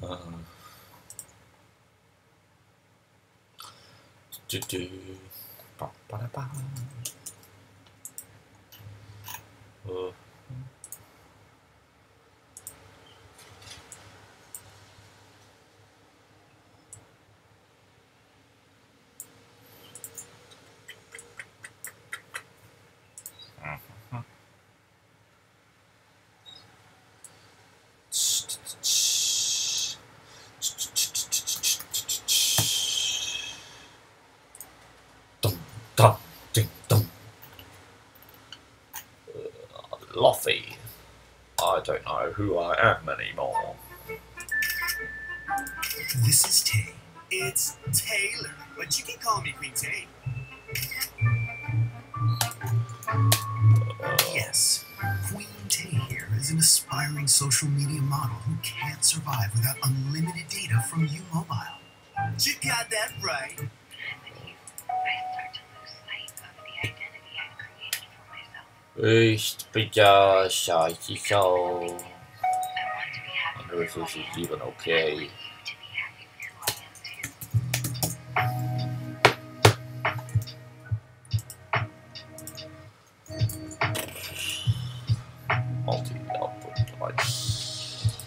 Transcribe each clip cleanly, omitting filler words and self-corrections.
Uh, do do. Ba, ba, da, ba. Dum, dum, ding, dum. Luffy. I don't know who I am anymore. This is Tay. It's Taylor, but you can call me Queen Tay. Yes, Queen Tay here is an aspiring social media model who can't survive without unlimited data from U-Mobile. You got that right. With you, I start to lose sight of the identity I've created for myself. I want to be happy. Wonder if this is even okay. I want you to be happy with who I am too. Multi-output device.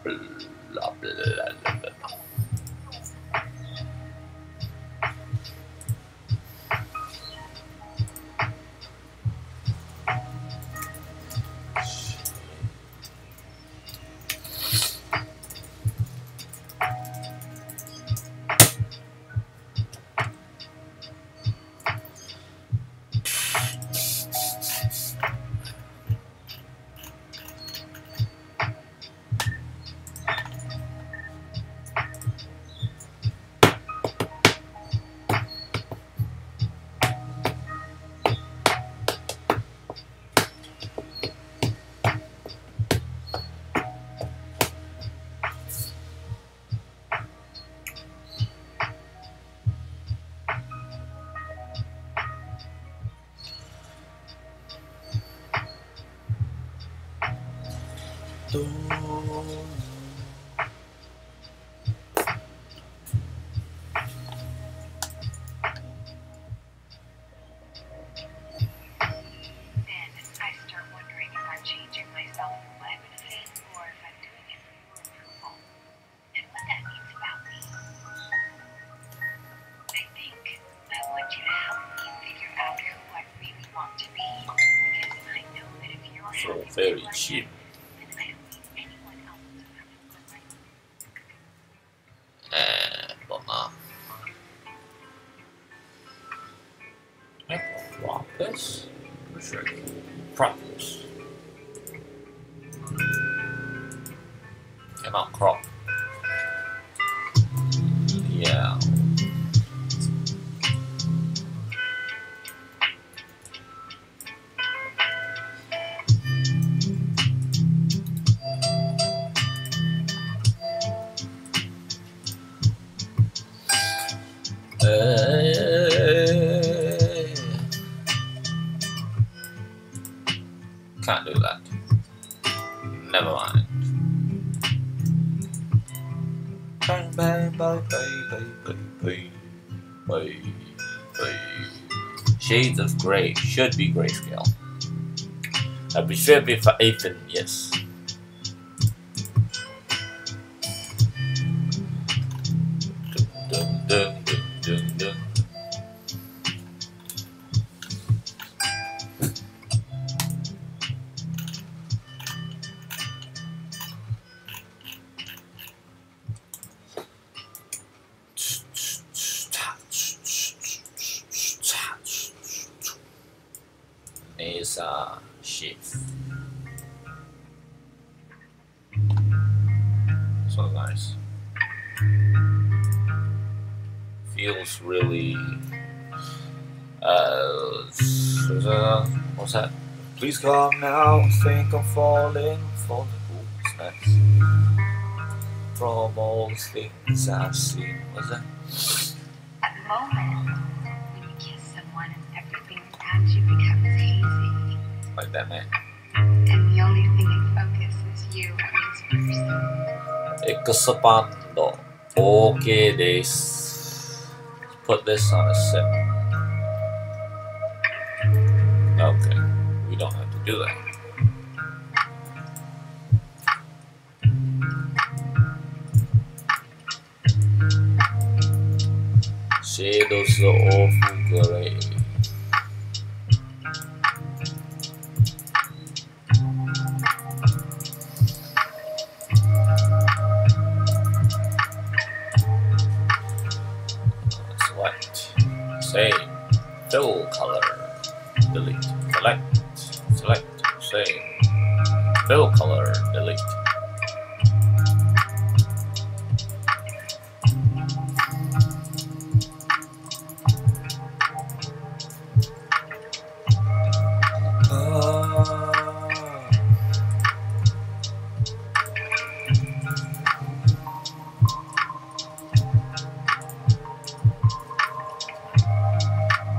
Blah, blah, blah, blah, blah. Then I start wondering if I'm changing myself for my benefit or if I'm doing it for your approval. And what that means about me. I think I want you to help me figure out who I really want to be. Because I know that if you're So happy very with who I cheap. am, then I don't need anyone else to have to put my Bomma. Propus? Propus. Came out crop. Yeah. Can't do that. Never mind. Bang, bang, bang, bang, bang, bang, bang, bang. Shades of Grey should be grayscale. That should be for Ethan, yes. Dun, dun, dun, dun, dun. Mesa shift. So nice. Feels really. What's that? Please come now. I think I'm falling for the bull's nest. From all the things I've seen. What's that? At the moment, when you kiss someone and everything around you becomes hazy, Like that, man. and the only thing in focus is you and this person. expand. Okay, this. Put this on a sip. Okay, we don't have to do that. Shadows are awful gray. Select. Same. Fill color. Delete. Select. Same. Fill color. Delete.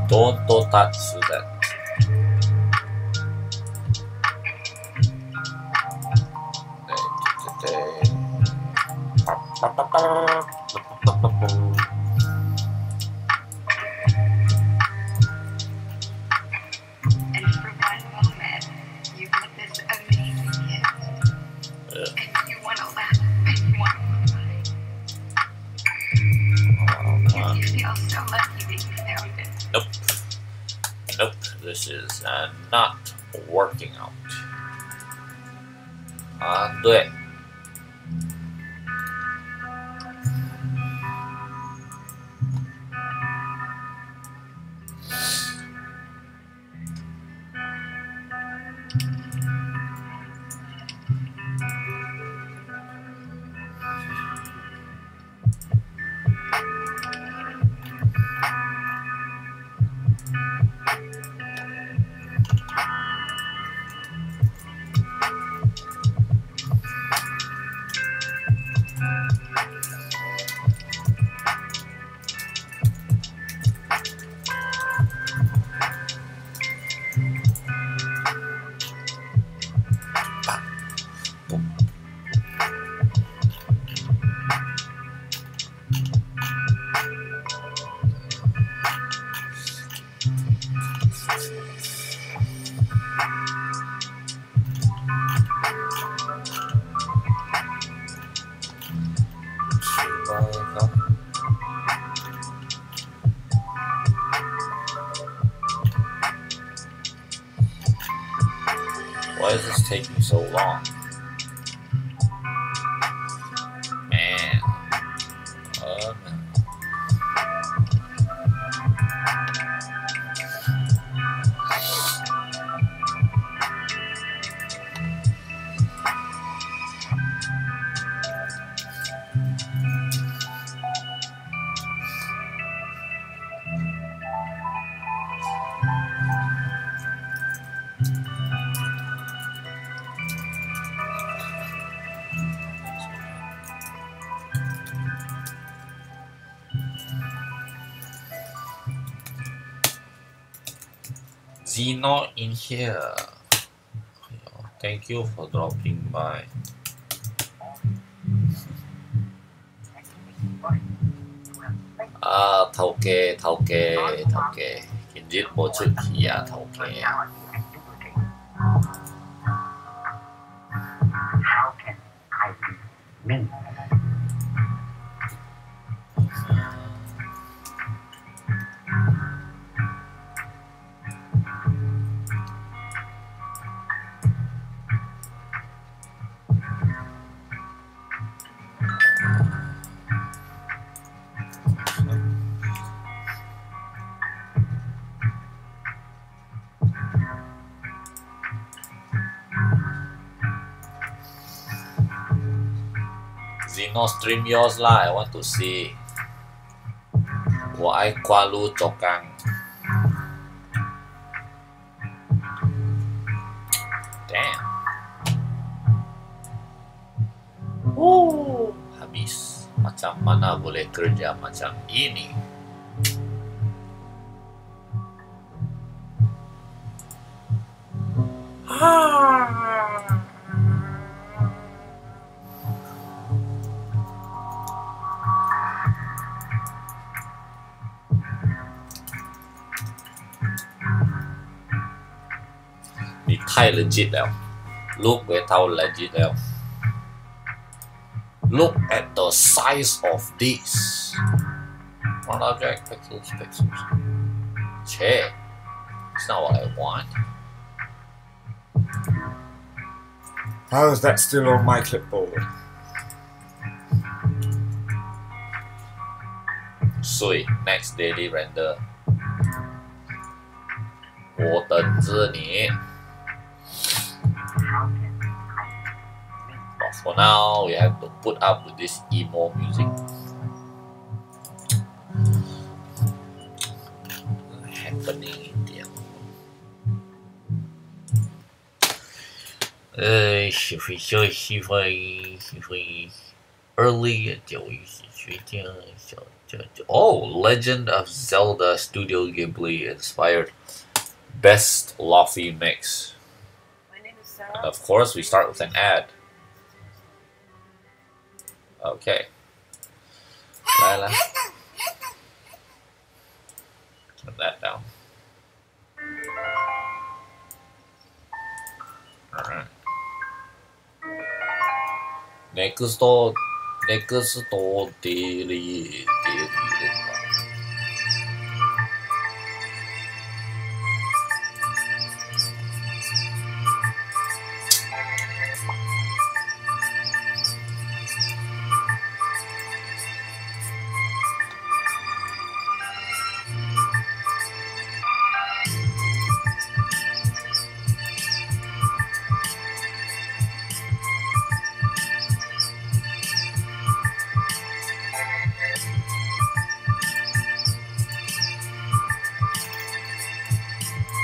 Don't touch that. And for one moment, you look this amazing gift. And you want to laugh and you want to cry. Because you feel so lucky that you found it. Nope. This is not working out. Undo it. Why is this taking so long? Man. Oh no. Zeno in here. Thank you for dropping by. 타오케. 긴짓 뭐 줄기야, 타오케. How can I be me? Zeno, stream yours lah. I want to see. 我爱挂路走gang. Damn. Habis. Macam mana boleh kerja macam ini? 太 legit 了 ，look ไปเท่า legit แล้ว Look at the size of this one object pixels pixels. Che, it's not what I want. How is that still on my clipboard? Sweet. Next daily render. 我等着你。But for now, we have to put up with this emo music. Happening in there. 喜欢 early 哦 Legend of Zelda Studio Ghibli inspired best Lofi mix. My name is Sarah. And of course, we start with an ad. Okay. Lila. Turn that down. Alright. Next door daily.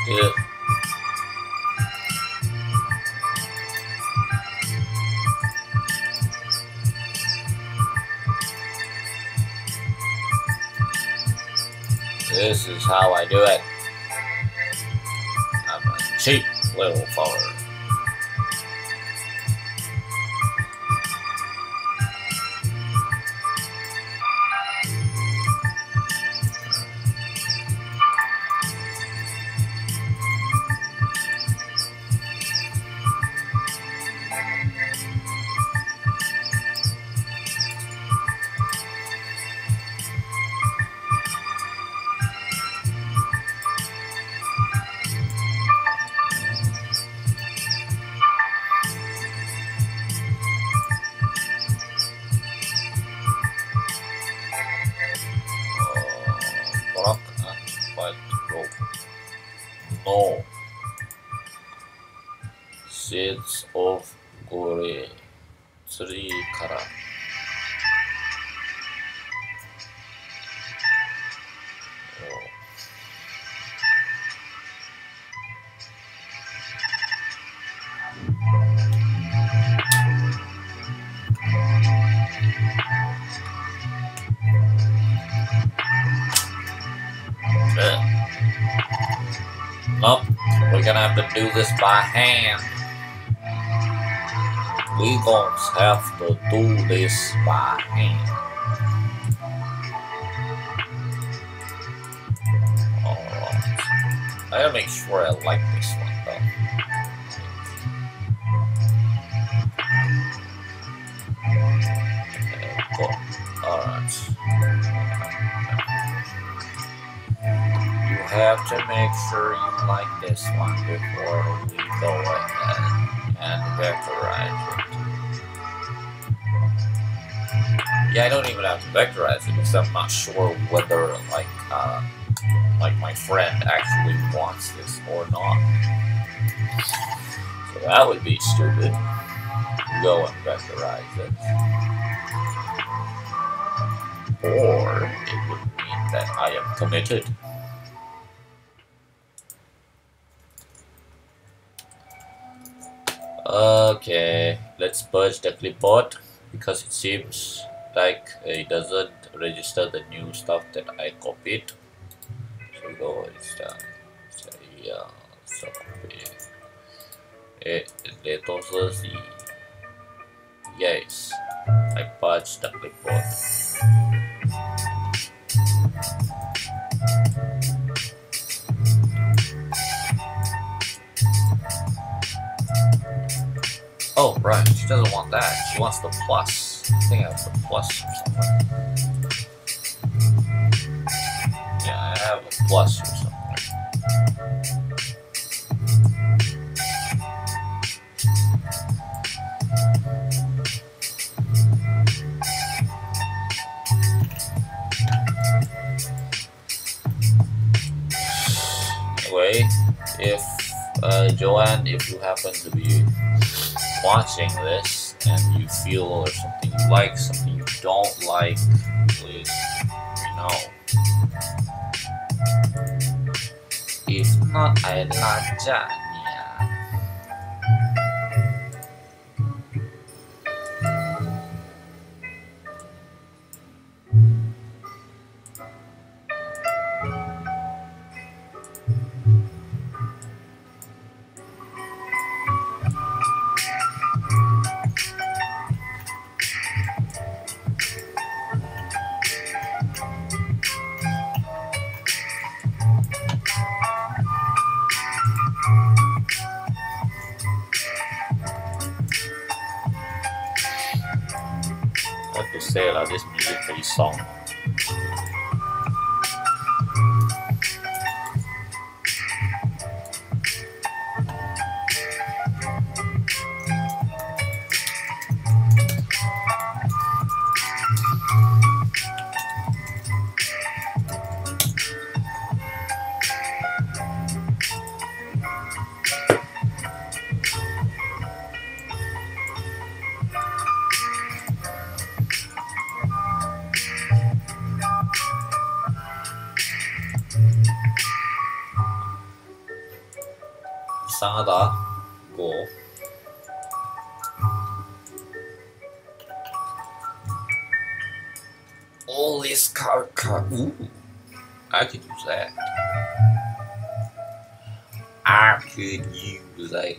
Yeah. This is how I do it. I'm a cheap little forward. Rock and white rope. No. Shades of gray. 3 color. Nope, we're gonna have to do this by hand. We gonna have to do this by hand. Alright. I gotta make sure I like this one though. Okay, cool. Alright. You have to make sure you like this one before we go ahead and vectorize it. Yeah, I don't even have to vectorize it because I'm not sure whether like my friend actually wants this or not. So that would be stupid. Go and vectorize it. Or it would mean that I am committed. Okay, let's purge the clipboard because it seems like it doesn't register the new stuff that I copied. So we go yeah, so copy. Entonces, yes, I purged the clipboard. Oh, right. She doesn't want that. She wants the plus. I think I have the plus or something. Yeah, I have a plus or something. Anyway, if Joanne, if you happen to be watching this and you feel or something you like, something you don't like, please let me know. If not, I lajanya. What to say lah, this music pretty song. 이상하다. 뭐. All this car. Ooh, I could use that. I could use that.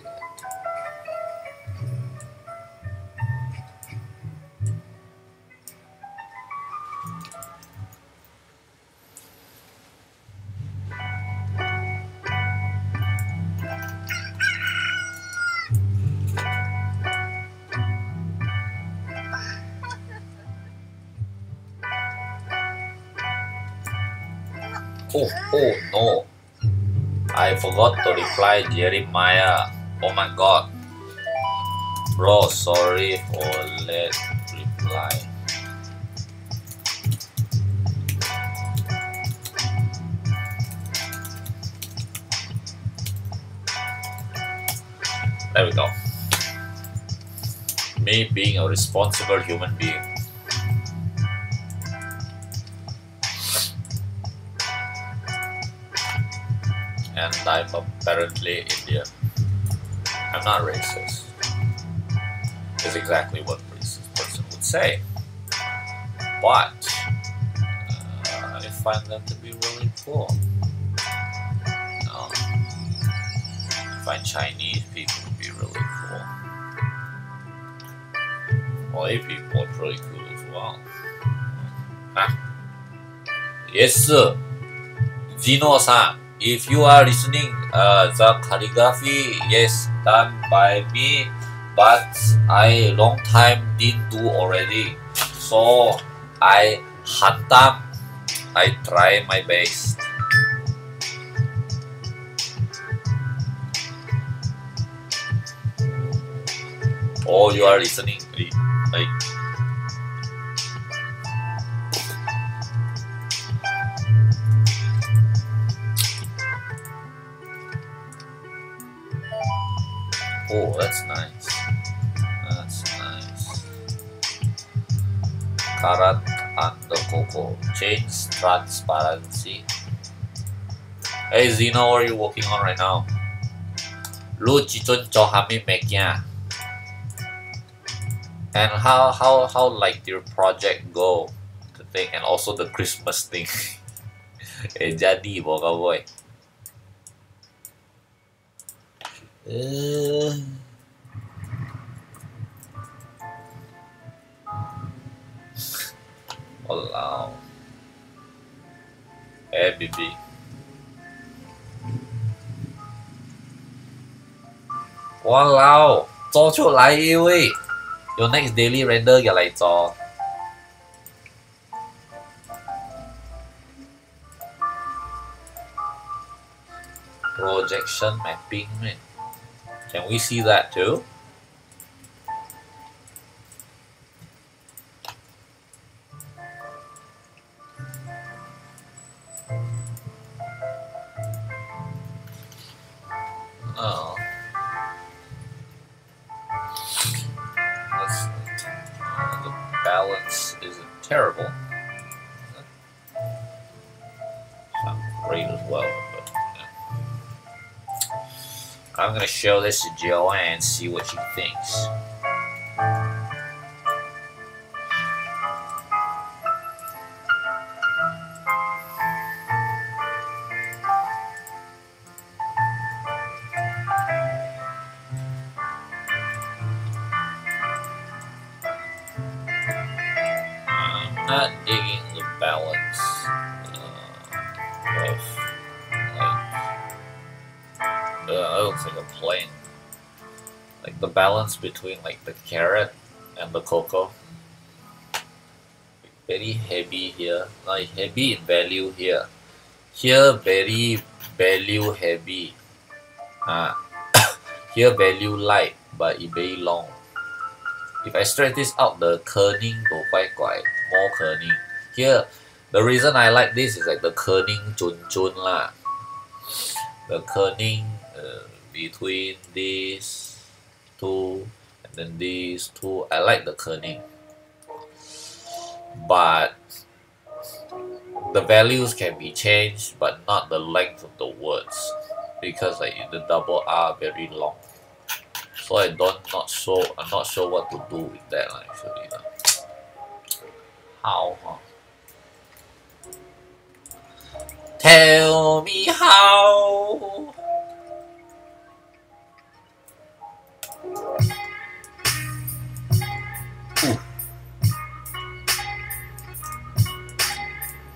Oh no, I forgot to reply Jeremiah. Oh my god. Bro, sorry for late reply. There we go. Me being a responsible human being. And I'm apparently Indian. I'm not racist. Is exactly what a racist person would say. But I find them to be really cool. I find Chinese people to be really cool. Malay people are pretty cool as well. Yes, sir. Zino-san. If you are listening, the calligraphy, yes, done by me, but I long time didn't do already. So I hantam. I try my best. Oh, you are listening. Like, oh, that's nice. That's nice. Karat and the cocoa. Change transparency. Hey Zeno, what are you working on right now? Lu chichon cho hami mekya. And how like your project go? The thing and also the Christmas thing. Jadi boga boy. Walao. Bibi. Walao. 做出來喂，有 next daily render 嘅嚟做。Projection mapping, man. Can we see that too? Oh. The balance isn't terrible. Sounds great as well, but yeah. I'm gonna show this to Joanne and see what she thinks. I'm not digging the balance of that looks like a plane. Like the balance between like the carrot and the cocoa. Very heavy here, like heavy in value here. Here very value heavy. Here value light, but it very long. If I stretch this out, the kerning quite more kerning. Here, the reason I like this is like the kerning chun lah. The kerning between these two and then these two, I like the kerning. But the values can be changed, but not the length of the words, because like the double R very long. So I'm not sure what to do with that actually. How? Huh? Tell me how. Ooh.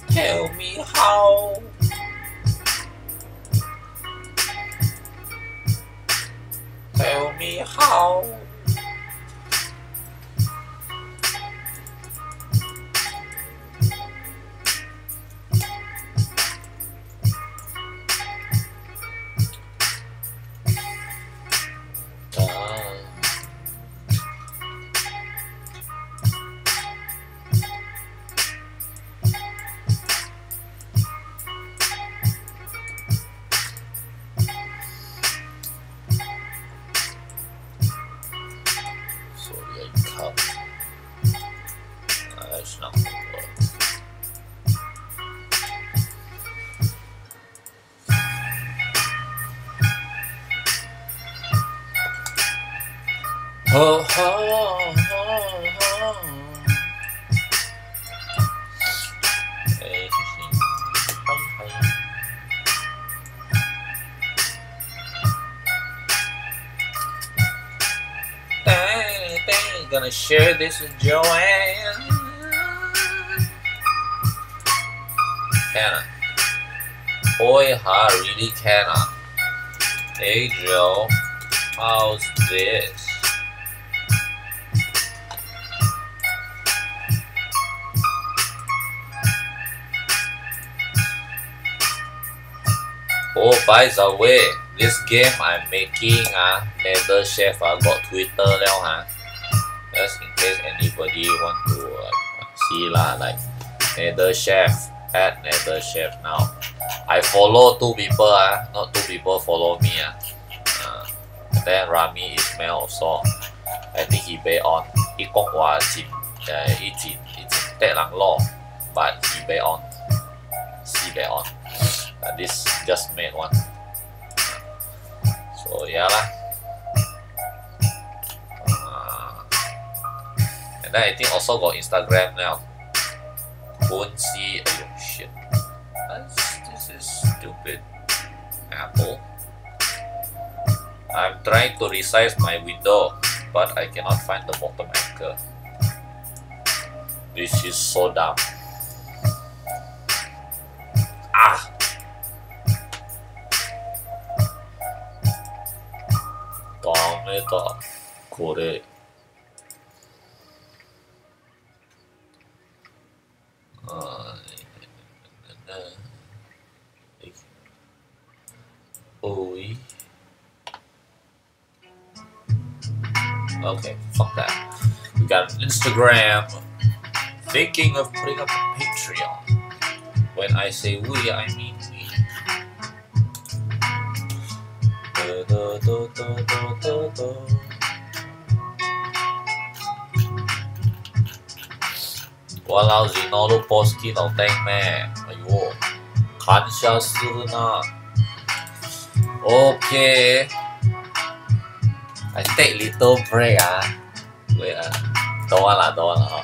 Tell me how. Tell me how. That's not gonna work. Oh, oh, oh, oh. Hey, dang, gonna share this with Joanne. Can I? Boy, I really cannot. Hey Joe, how's this? Oh, by the way, this game I'm making, Nether Chef, I got Twitter now, just in case anybody want to see lah, like Nether Chef, at Nether Chef now. I follow 2 people, not 2 people follow me, and then Rami Ismail also. I think he pay on. 一講話前以前得人攞 but he pay on. He pay on. This just made one. So yeah lah. And then I think also got Instagram now. Won't see. Oh shit. This is stupid. Apple. I'm trying to resize my window, but I cannot find the bottom anchor. This is so dumb. Ah! Damn it. これ。Oi. Okay, fuck that. We got an Instagram. Thinking of putting up a Patreon. When I say we, I mean we. Walao Zinolo Poski no thank man. Ayo. Kansha suru na. Okay. I take little break Wait don't want lah.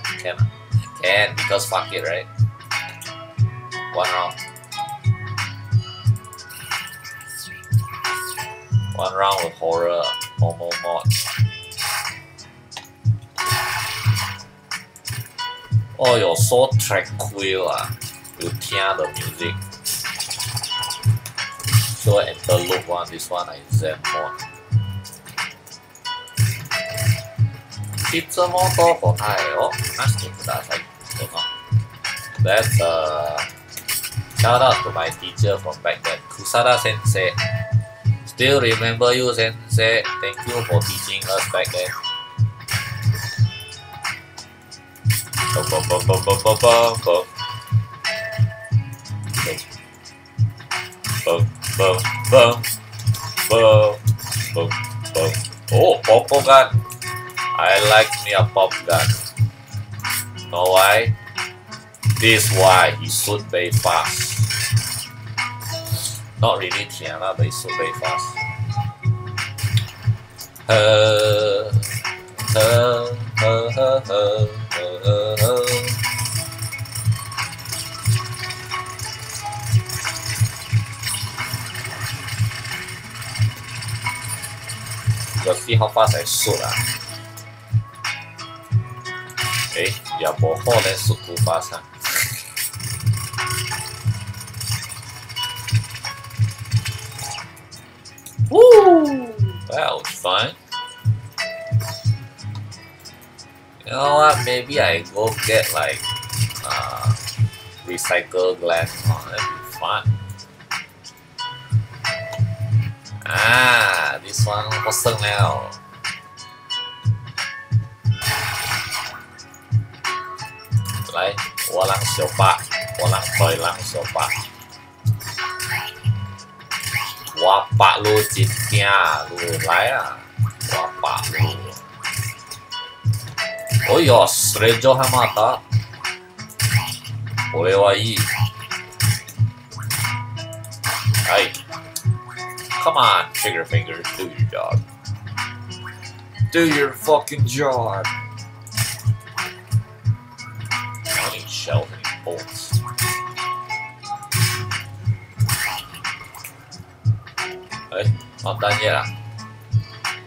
Can because fuck it, right? One round. One round with horror, homo mod. Oh, you're so tranquil You hear the music. So interlude one, this one is Zen mod. いつもと答えを話してください。That's shout out to my teacher from back then, Kusada Sensei. Still remember you, Sensei. Thank you for teaching us back then. Oh, Popo gun. I like me a pop gun. Know why? This why he shoot very fast. Not really Tiana, but he shoot very fast. Just see how fast I shootอย่าบอกข้อเลยสุดทูฟาสWoo! That was fun. You know what? Maybe I go get like recycle glass. That'd be fun. This one awesome now. Like, 我让小八，我让对让小八。我八路真正路来我八路。おいよ、スレッジをハマった。俺はいい。はい。Come on, trigger fingers, do your job. Do your fucking job. Shells and bolts. Hey, not done yet.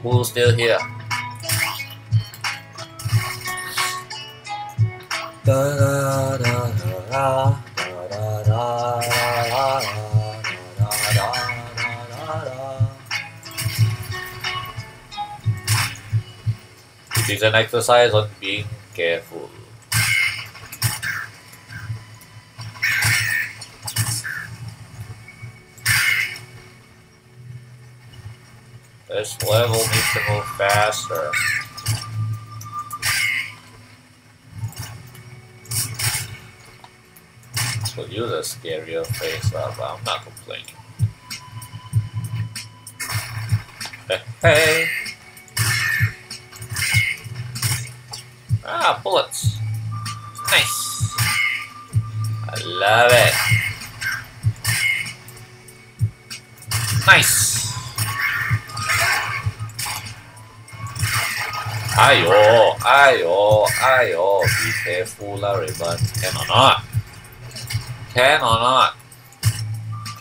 Who's still here? It is an exercise on being careful. This level needs to move faster. Could use a scarier face up, but I'm not complaining. Hey! Bullets! Nice! I love it! Nice! Ayo, be careful, Ribbon. Can or not? Can or not?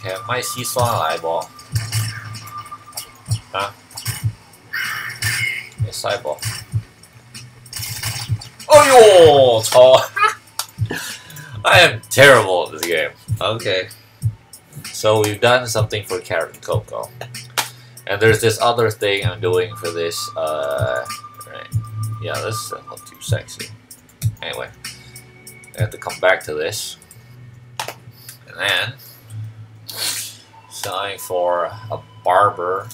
Can my seesaw eyeball? Huh? Yes, eyeball. Oh, yo! I am terrible at this game. Okay. So we've done something for Carrot and Coco. And there's this other thing I'm doing for this Yeah, this is not too sexy. Anyway, I have to come back to this. And then, sign for a barber.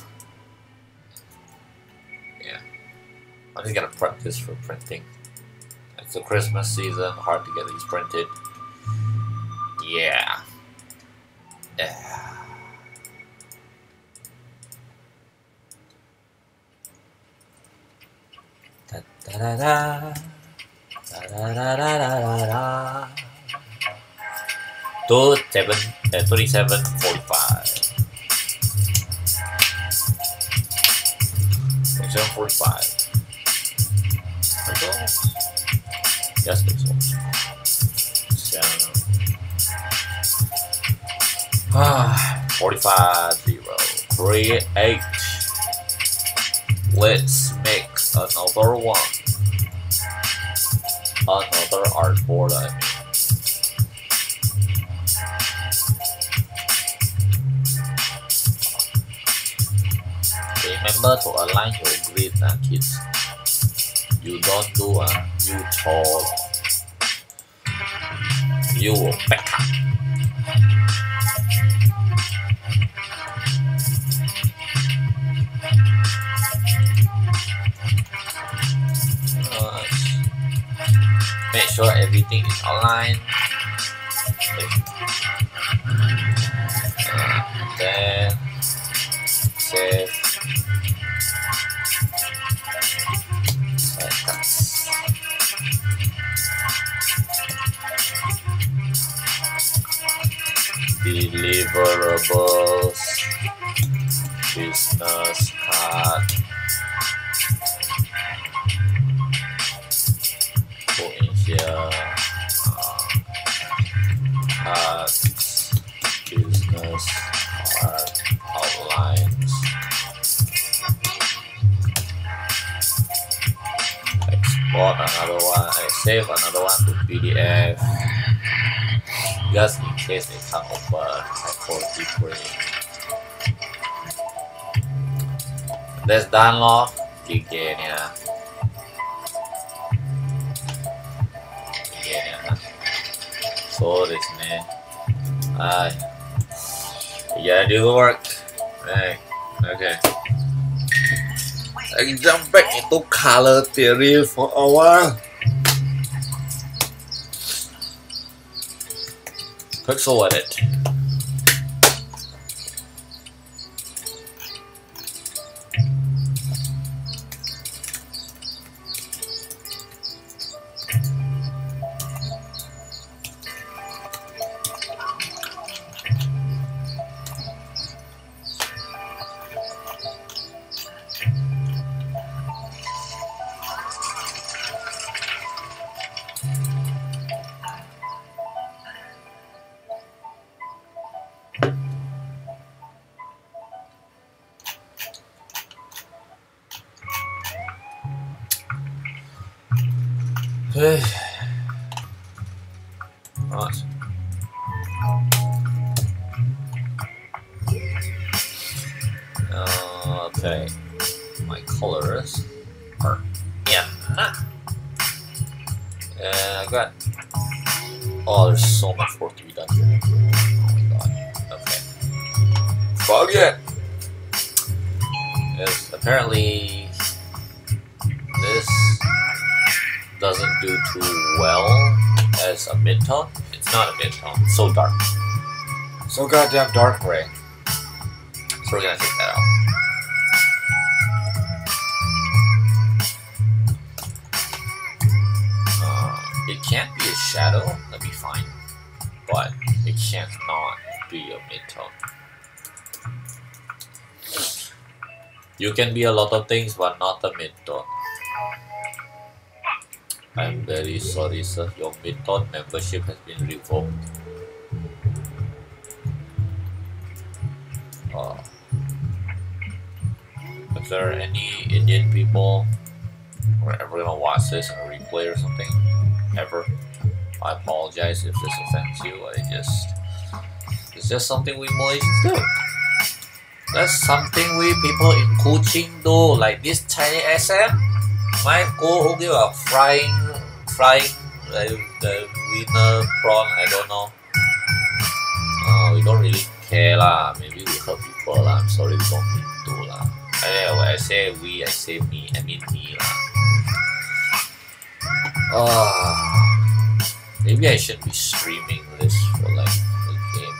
Yeah. I'm just gonna prep this for printing. It's the Christmas season, hard to get these printed. Yeah. Da da da da. Da da da da da da. 27:45. 27:45. Yes, this one. 45:0. Create. Let's make another one. Another artboard, I mean. Remember to align your grid, kids. You don't do you tall. You will back up. Make sure everything is aligned. Then save. Deliverables, business card, put in here, cards, business card, outlines, export another one, save another one to PDF. Just in case they come over high quality print. That's done lor. Giganya. So this man. You gotta do the work. Hey, okay. I can jump back into color theory for a while. Pixel edit. Right. Okay. My colors are in. And I got. Oh, there's so much work to be done here. Oh my god. Okay. Forget. Yes, apparently this doesn't do too well as a mid-tone. It's not a mid-tone, it's so dark. So goddamn dark gray. So we're gonna take that out. It can't be a shadow, that'd be fine. But it can't not be a mid-tone. You can be a lot of things, but not a mid-tone. I'm very sorry, sir. Your mid-tone membership has been revoked. If there are any Indian people who are ever gonna watch this in a replay or something, ever, I apologize if this offends you. It's just something we Malaysians do. That's something we people in Kuching do, like this Chinese accent. Who give a frying the winner prawn? I don't know. Oh, we don't really care lah. Maybe we hurt people lah. I'm sorry, we don't mean to lah. Anyway, I say we, I say me. I mean me lah. Maybe I shouldn't be streaming this for like the game.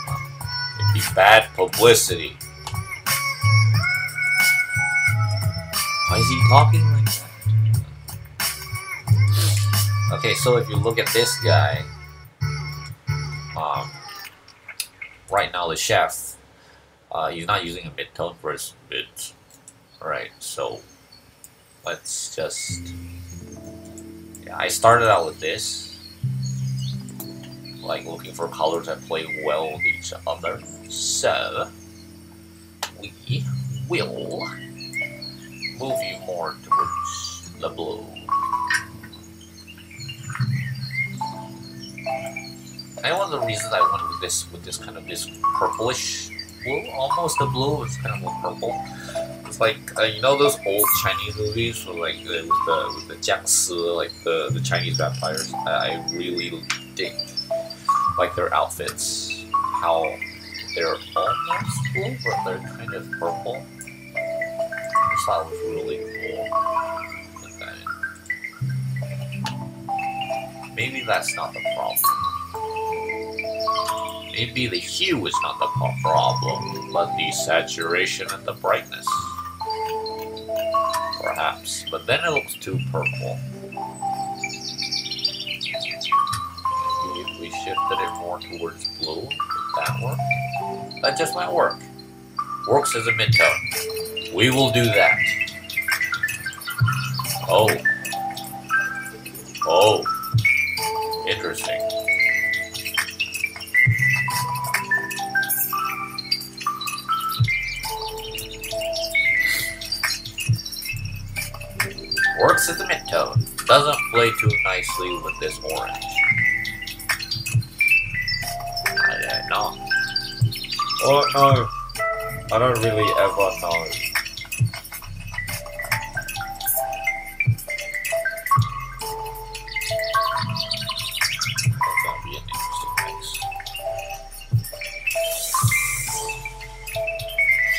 It'd be bad publicity. Why is he talking like that? Okay, so if you look at this guy, right now the chef, he's not using a mid-tone for his bit. Alright, so let's just... Yeah, I started out with this, like looking for colors that play well with each other. So, we will move you more towards the blue. And one of the reasons I went with this kind of this purplish blue, almost a blue, it's kind of a purple. It's like you know those old Chinese movies with like with the jiangsi, like the Chinese vampires. I really dig like their outfits, how they're almost blue, but they're kind of purple. I thought it was really cool. Put that in. Maybe that's not the problem. Maybe the hue is not the problem, but the saturation and the brightness. Perhaps, but then it looks too purple. Maybe if we shifted it more towards blue, would that work? That just might work. Works as a mid-tone. We will do that. Oh. Oh. Interesting. Works as a mid-tone. Doesn't play too nicely with this orange. I don't know. Oh no. I don't really ever know. That's gonna be an interesting mix.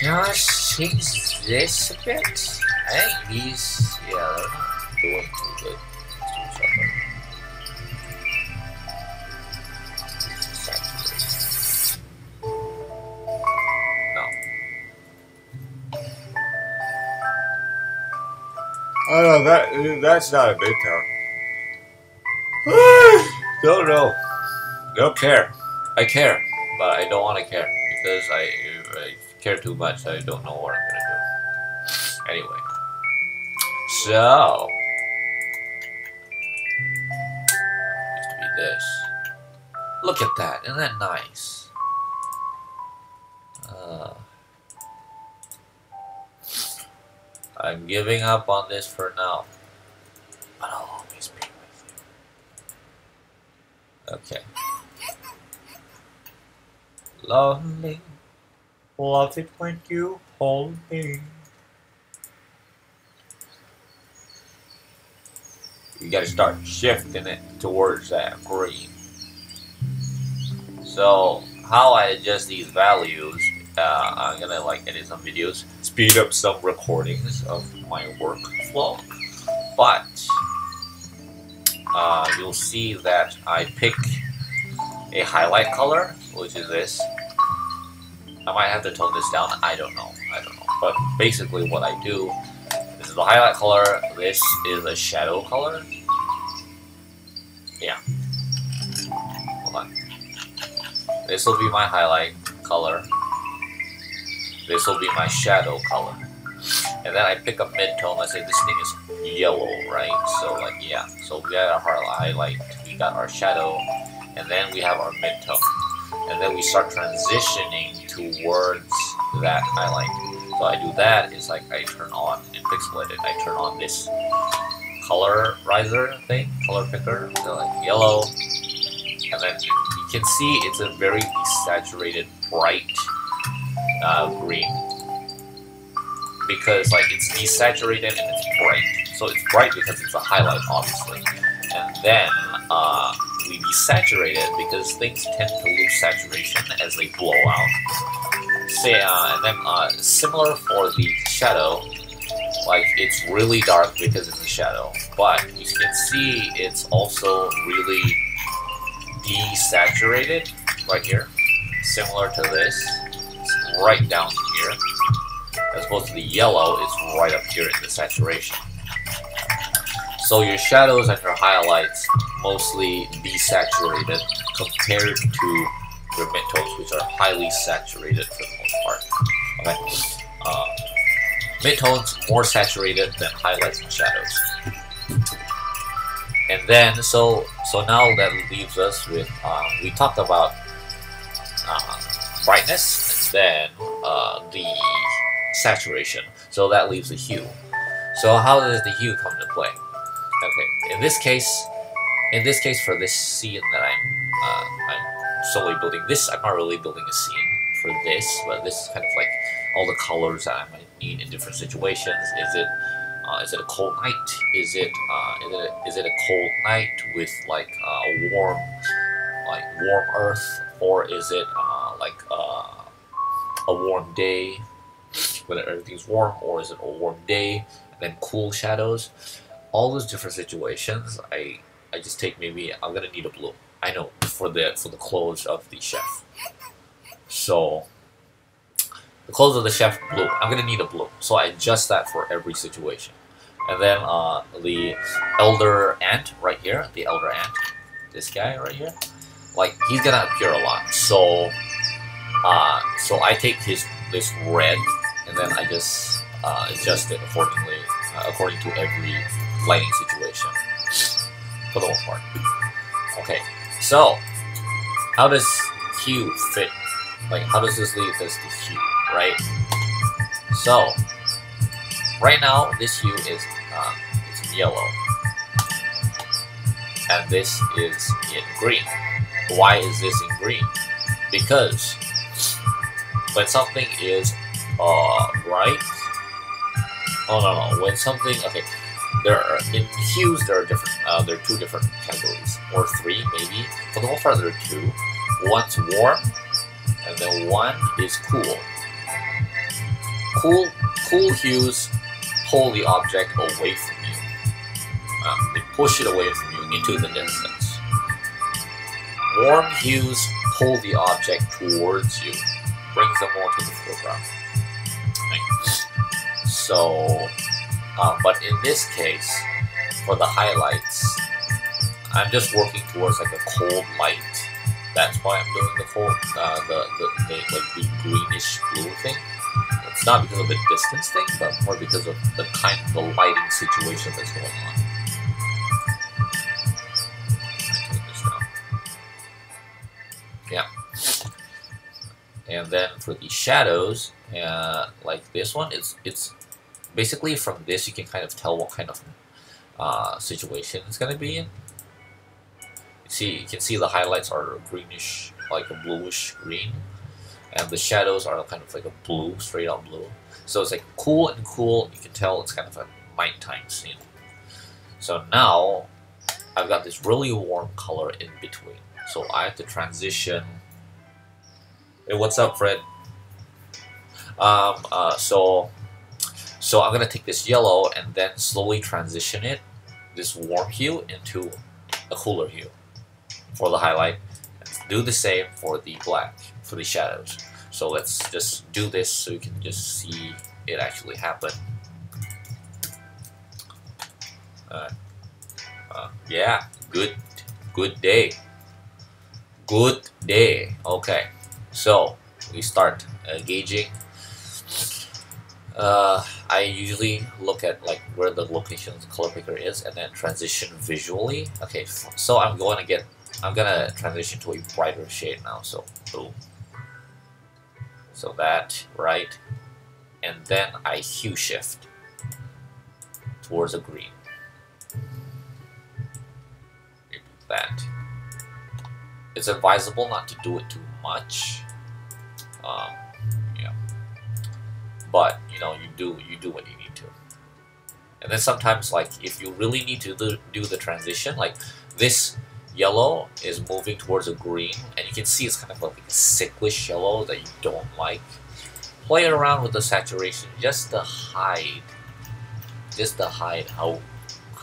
Can I change this a bit? I think these, yeah, they're not doing too good to each other. No. Oh no, that's not a mid-tone. Don't know. Don't care. I care, but I don't want to care because I care too much. I don't know what I'm gonna do. Anyway, so used to be this. Look at that, isn't that nice? I'm giving up on this for now, but I'll always be with you. Okay. Lonely, love it when you hold me. You gotta start shifting it towards that green. So, how I adjust these values, I'm gonna like edit some videos, speed up some recordings of my workflow, but you'll see that I pick a highlight color, which is this. I might have to tone this down, I don't know, but basically what I do, this is the highlight color, this is a shadow color. Yeah. Hold on. This will be my highlight color. This will be my shadow color. And then I pick a mid-tone, let's say this thing is yellow, right? So like, yeah. So we got our highlight, we got our shadow, and then we have our mid-tone. And then we start transitioning towards that highlight. So I do that, it's like I turn on, in Pixel Edit, I turn on this color riser thing, color picker, so like yellow, and then you can see it's a very saturated, bright green, because like it's desaturated and it's bright. So So it's bright because it's a highlight, obviously. And then we desaturate it because things tend to lose saturation as they blow out. Say, and then similar for the shadow, like it's really dark because it's a shadow, but you can see it's also really desaturated right here, similar to this. It's right down here, as opposed to the yellow, it's right up here in the saturation. So your shadows and your highlights mostly desaturated compared to your midtones, which are highly saturated for the most part. Okay, midtones more saturated than highlights and shadows. And then, so now that leaves us with we talked about brightness, and then the saturation. So that leaves the hue. So how does the hue come into play? Okay, in this case for this scene that I'm solely building this, I'm not really building a scene for this, but this is kind of like all the colors that I might need in different situations. Is it a cold night? Is it a cold night with like warm earth, or is it like a warm day when everything's warm, or is it a warm day and then cool shadows? All those different situations, I just take, maybe I'm gonna need a blue. I know, for the clothes of the chef. So the clothes of the chef, blue. I'm gonna need a blue. So I adjust that for every situation. And then the elder ant right here, the elder ant, this guy right here, like he's gonna appear a lot. So so I take this red, and then I just adjust it accordingly, according to every lighting situation, for the most part. Okay, so how does hue fit? Like, how does this lead us to hue, right? So right now, this hue is it's in yellow, and this is in green. Why is this in green? Because when something is bright, when something, okay, there are, in hues there are different, there are two different categories, or three maybe. For the most part, there are two. One's warm, and then one is cool. Cool hues pull the object away from you. They push it away from you into the distance. Warm hues pull the object towards you, brings them more to the foreground. Right. So, but in this case, for the highlights, I'm just working towards like a cold light. That's why I'm doing the cold, the greenish blue thing. It's not because of the distance thing, but more because of the the lighting situation that's going on. Yeah. And then for the shadows, like this one, it's basically from this you can kind of tell what kind of situation it's going to be in. You can see the highlights are greenish, like a bluish green, and the shadows are kind of like a blue, straight out blue. So it's like cool and cool. You can tell it's kind of a nighttime scene. So now I've got this really warm color in between. So I have to transition. Hey, what's up, Fred? So I'm gonna take this yellow and then slowly transition it, this warm hue, into a cooler hue for the highlight. Do the same for the black, for the shadows. So let's just do this so you can just see it actually happen. Yeah, good day. Good day. Okay, so we start gauging. I usually look at like where the location of the color picker is and then transition visually. Okay, so I'm gonna transition to a brighter shade now. So boom. So that, right, and then I hue shift towards a green. That. It's advisable not to do it too much. Yeah. But you know, you do what you need to. And then sometimes, like, if you really need to do the transition, like this yellow is moving towards a green, and you can see it's kind of like a sicklish yellow that you don't like. Play around with the saturation just to hide how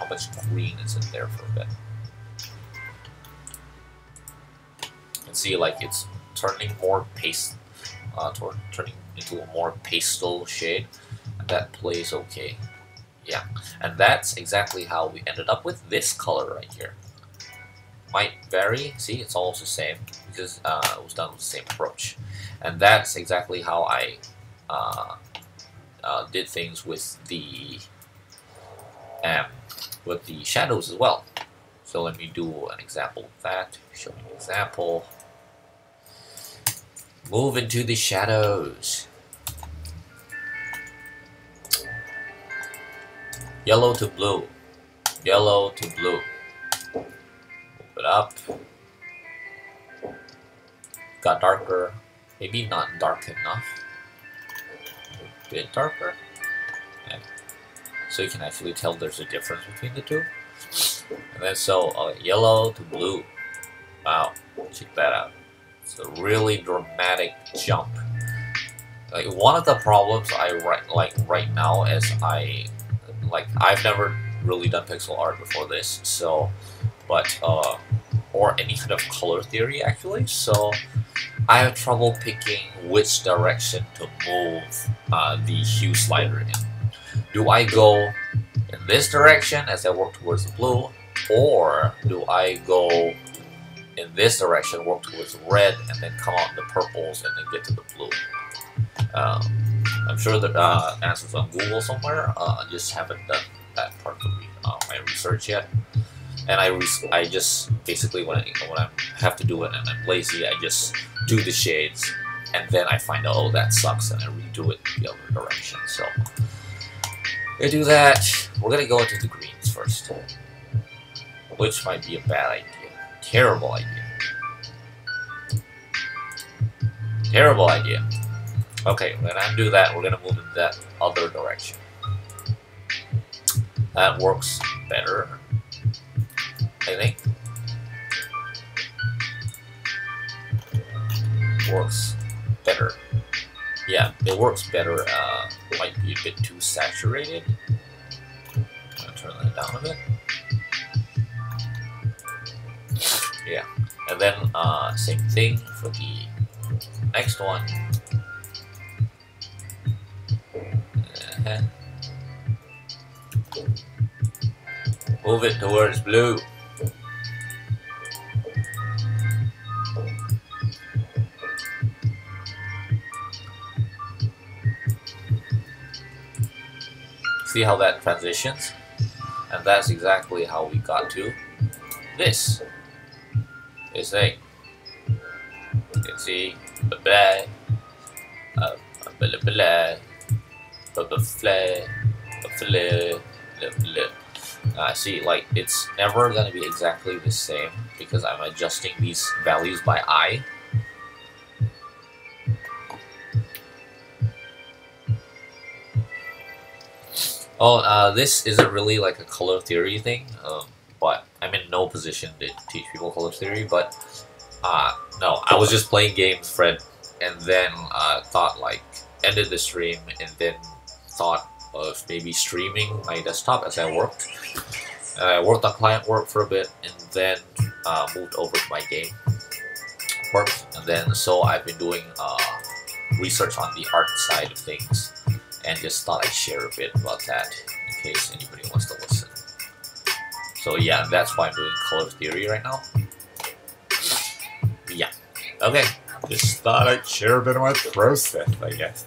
much green is in there for a bit. You can see like it's turning more turning into a more pastel shade, and that plays okay. Yeah, and that's exactly how we ended up with this color right here. Might vary, see, it's all the same because it was done with the same approach, and that's exactly how I did things with the shadows as well. So let me do an example of that. Show me an example. Move into the shadows. Yellow to blue. Yellow to blue. Move it up. Got darker. Maybe not dark enough. A bit darker. Okay. So you can actually tell there's a difference between the two. And then so yellow to blue. Wow, check that out. It's a really dramatic jump. Like one of the problems right now is I've never really done pixel art before this, so or any kind of color theory actually, so I have trouble picking which direction to move the hue slider in. Do I go in this direction as I work towards the blue, or do I go in this direction, work towards the red, and then come out in the purples and then get to the blue? I'm sure that answers on Google somewhere. I just haven't done that part of my research yet. And I just basically when I have to do it and I'm lazy, I just do the shades, and then I find out, oh, that sucks, and I redo it the other direction. So I do that. We're gonna go into the greens first, which might be a bad idea. Terrible idea. Terrible idea. Okay, when I do that, we're gonna move in that other direction. That works better, I think. Works better. Yeah, it works better. Might be a bit too saturated. I'm gonna turn that down a bit. Yeah, and then same thing for the next one. Move it towards blue. See how that transitions? And that's exactly how we got to this. This thing. You can see blah blah blah blah see, like, it's never going to be exactly the same because I'm adjusting these values by eye. Oh, this isn't really like a color theory thing, but I'm in no position to teach people color theory, but no, I was just playing games, Fred, and then thought, like, ended the stream, and then thought of maybe streaming my desktop as I worked. I worked on client work for a bit, and then moved over to my game work, and then so I've been doing research on the art side of things, and just thought I'd share a bit about that in case anybody wants to listen. So yeah, that's why I'm doing color theory right now. Yeah, okay. Just thought I'd share a bit of my process, I guess.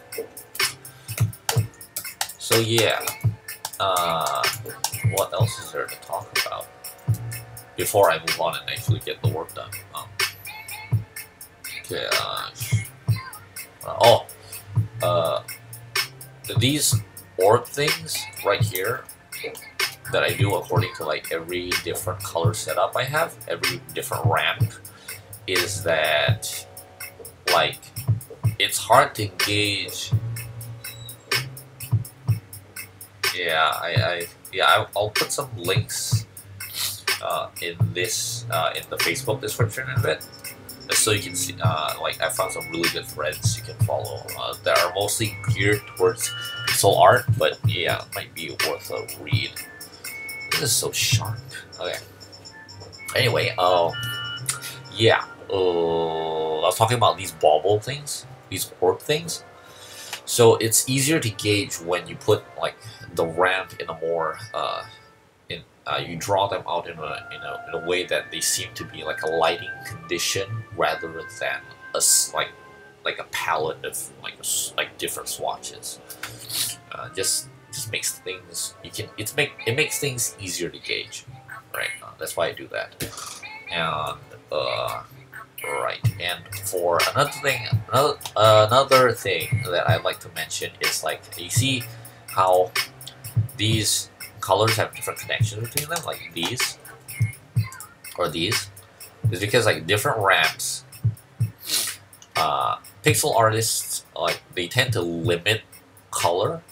So yeah, what else is there to talk about before I move on and actually get the work done? Okay, these orb things right here that I do according to like every different color setup I have, every different ramp, is that like it's hard to gauge. Yeah, yeah, I'll put some links in this in the Facebook description in a bit, just so you can see. Like I found some really good threads you can follow that are mostly geared towards pixel art, but yeah, it might be worth a read. This is so sharp. Okay. Anyway, yeah. I was talking about these bauble things, these orb things. So it's easier to gauge when you put like the ramp in a more you draw them out in a way that they seem to be like a lighting condition rather than like a palette of like different swatches. Just makes things it makes things easier to gauge, right? That's why I do that. And right, and for another thing that I'd like to mention is like you see how these colors have different connections between them, like these or these. It's because like different ramps, pixel artists like they tend to limit color,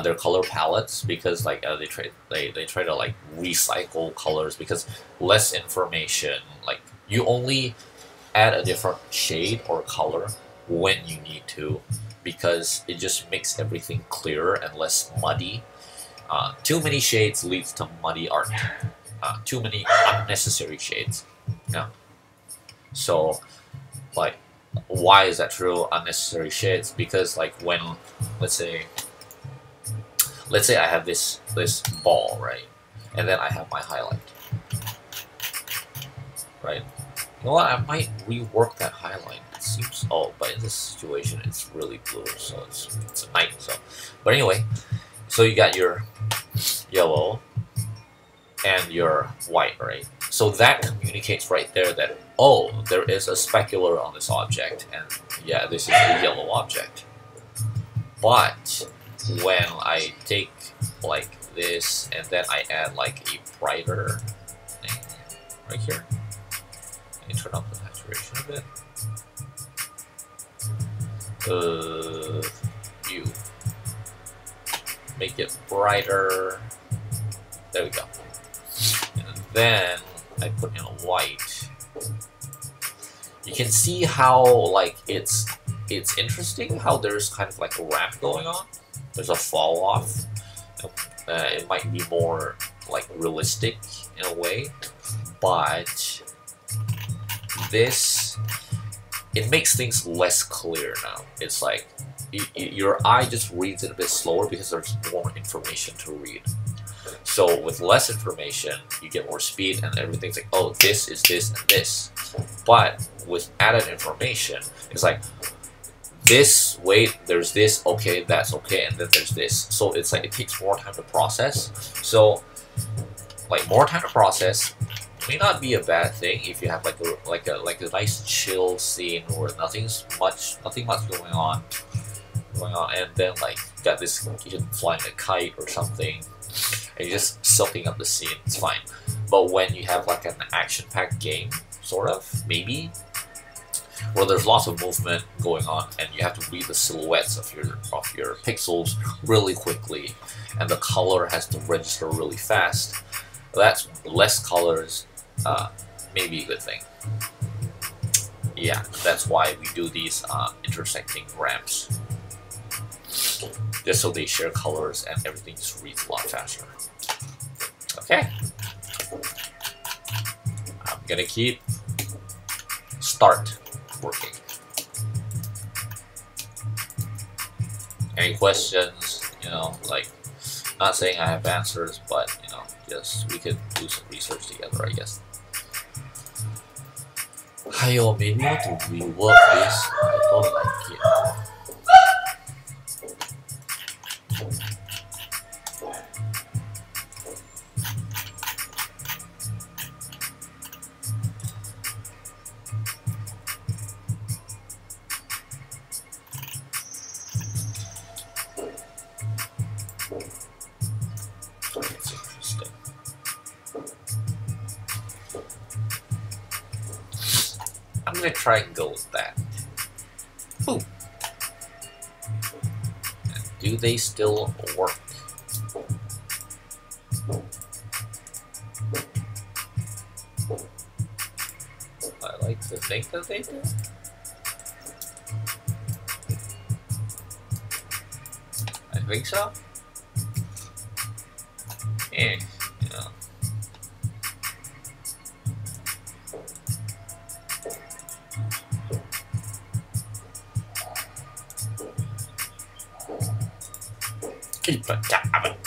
their color palettes, because like they try to like recycle colors, because less information, like you only add a different shade or color when you need to, because it just makes everything clearer and less muddy. Too many shades leads to muddy art. Too many unnecessary shades. Yeah. So, like, why is that true? Unnecessary shades, because like when, let's say I have this ball, right, and then I have my highlight, right. You know what? I might rework that highlight. It seems but in this situation it's really blue, so it's a night. So, but anyway. So you got your yellow and your white, right? So that communicates right there that, oh, there is a specular on this object, and yeah, this is a yellow object. But when I take like this and then I add like a brighter thing right here, let me turn up the saturation a bit. Make it brighter. There we go. And then I put in a white. You can see how like it's interesting how there's kind of like a ramp going on. There's a fall off. It might be more like realistic in a way, but it makes things less clear now. It's like your eye just reads it a bit slower because there's more information to read. So with less information, you get more speed, and everything's like, oh, this is this and this. But with added information, it's like, this, wait, there's this, okay, that's okay, and then there's this. So it's like it takes more time to process. So like more time to process may not be a bad thing if you have like a nice chill scene where nothing much going on, and then like got this kid flying a kite or something, and you're just soaking up the scene. It's fine. But when you have like an action-packed game, sort of, maybe, where there's lots of movement going on, and you have to read the silhouettes of your pixels really quickly, and the color has to register really fast, that's less colors. Maybe a good thing. Yeah, that's why we do these intersecting ramps, just so they share colors and everything just reads a lot faster. Okay, I'm gonna keep start working. Any questions? You know, like, not saying I have answers, but you know, just we could do some research together, I guess. Hayo, maybe I want to rework this. I don't like it. It's interesting. I'm gonna try and go with that. Ooh. And do they still work? I like to think that they do. I think so. Yeah, you know. Keep a tab on it.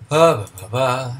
Ba, ba, ba, ba.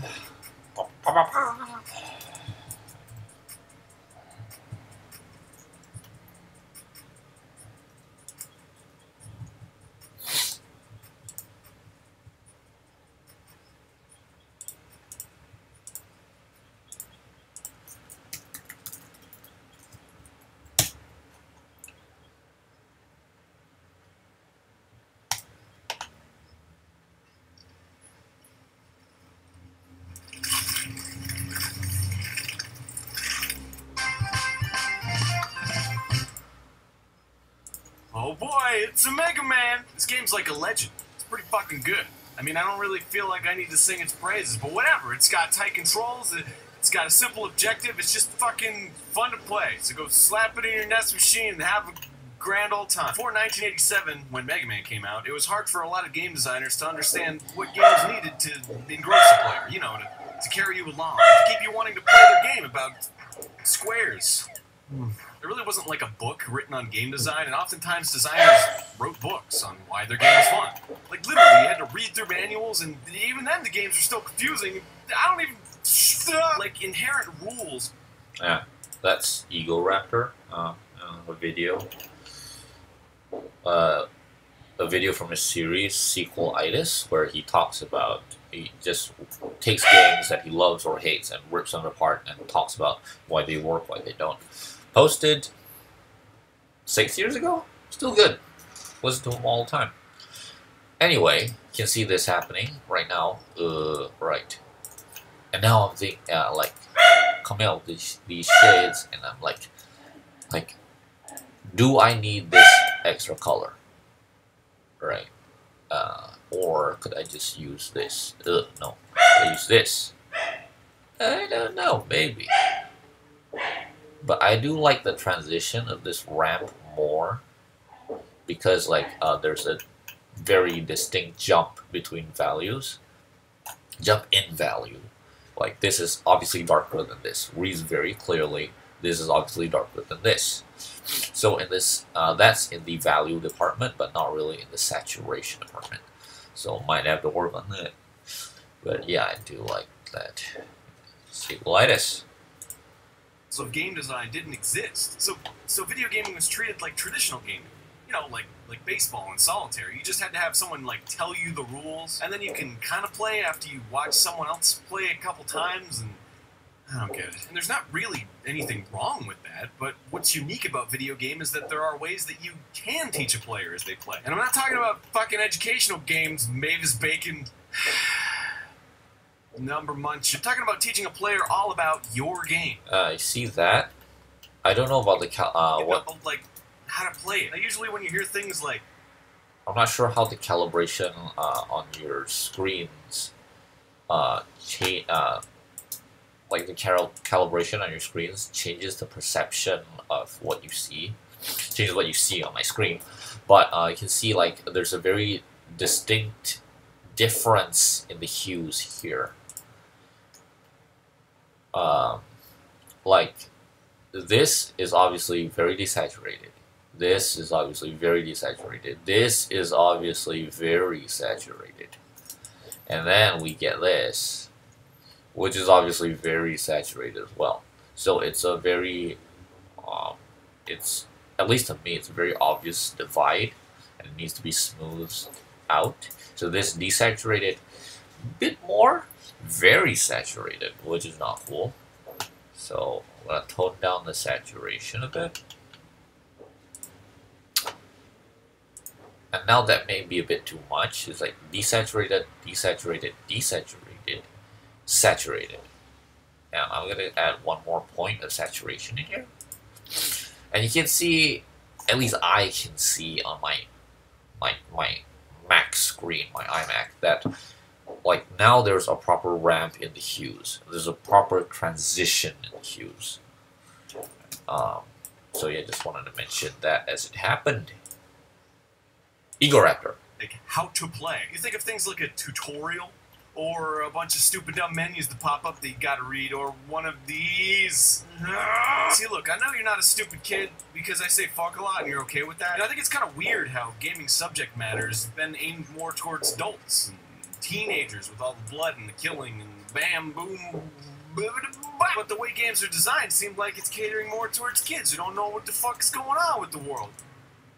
Oh boy, it's a Mega Man! This game's like a legend. It's pretty fucking good. I mean, I don't really feel like I need to sing its praises, but whatever. It's got tight controls, it's got a simple objective, it's just fucking fun to play. So go slap it in your NES machine and have a grand old time. Before 1987, when Mega Man came out, it was hard for a lot of game designers to understand what games needed to engross a player, you know, to carry you along, to keep you wanting to play their game about squares. There really wasn't like a book written on game design, and oftentimes designers wrote books on why their game was fun. Like literally, you had to read through manuals, and even then the games were still confusing. I don't even... like inherent rules. Yeah, that's Eagle Raptor, a video. A video from his series, Sequelitis, where he talks about, he just takes games that he loves or hates and rips them apart and talks about why they work, why they don't. Posted 6 years ago? Still good. Listen to him all the time. Anyway, you can see this happening right now. Right. And now I'm thinking, like, coming out with these shades, and I'm like, do I need this extra color? Right. Or could I just use this? No. I use this. I don't know, maybe. But I do like the transition of this ramp more, because like there's a very distinct jump between values. Jump in value. Like this is obviously darker than this. Reads very clearly. This is obviously darker than this. So in this, that's in the value department, but not really in the saturation department. So might have to work on that. But yeah, I do like that. Sequelitis. So game design didn't exist. So video gaming was treated like traditional gaming. You know, like baseball and solitaire. You just had to have someone like tell you the rules, and then you can kind of play after you watch someone else play a couple times, and I don't get it. And there's not really anything wrong with that, but what's unique about video game is that there are ways that you can teach a player as they play. And I'm not talking about fucking educational games, Mavis Bacon, Number Munch. I'm talking about teaching a player all about your game. You see that? I don't know about the like how to play it. Now, usually when you hear things like, I'm not sure how the calibration on your screens like the calibration on your screens changes the perception of what you see. Changes what you see on my screen. But you can see like there's a very distinct difference in the hues here. Like this is obviously very desaturated. This is obviously very desaturated. This is obviously very saturated. And then we get this, which is obviously very saturated as well. So it's a very it's, at least to me, it's a very obvious divide, and it needs to be smoothed out. So this desaturated a bit more, very saturated, which is not cool. So I'm gonna tone down the saturation a bit. And now that may be a bit too much. It's like desaturated, desaturated, desaturated, saturated. And I'm gonna add one more point of saturation in here. And you can see, at least I can see on my Mac screen, my iMac, that like now there's a proper ramp in the hues. There's a proper transition in the hues. So yeah, just wanted to mention that as it happened. Egoraptor. Like how to play. You think of things like a tutorial, or a bunch of stupid dumb menus that pop up that you gotta read, or one of these. See, look, I know you're not a stupid kid because I say fuck a lot and you're okay with that. And I think it's kind of weird how gaming subject matter has been aimed more towards adults and teenagers with all the blood and the killing and bam, boom, but the way games are designed seems like it's catering more towards kids who don't know what the fuck is going on with the world.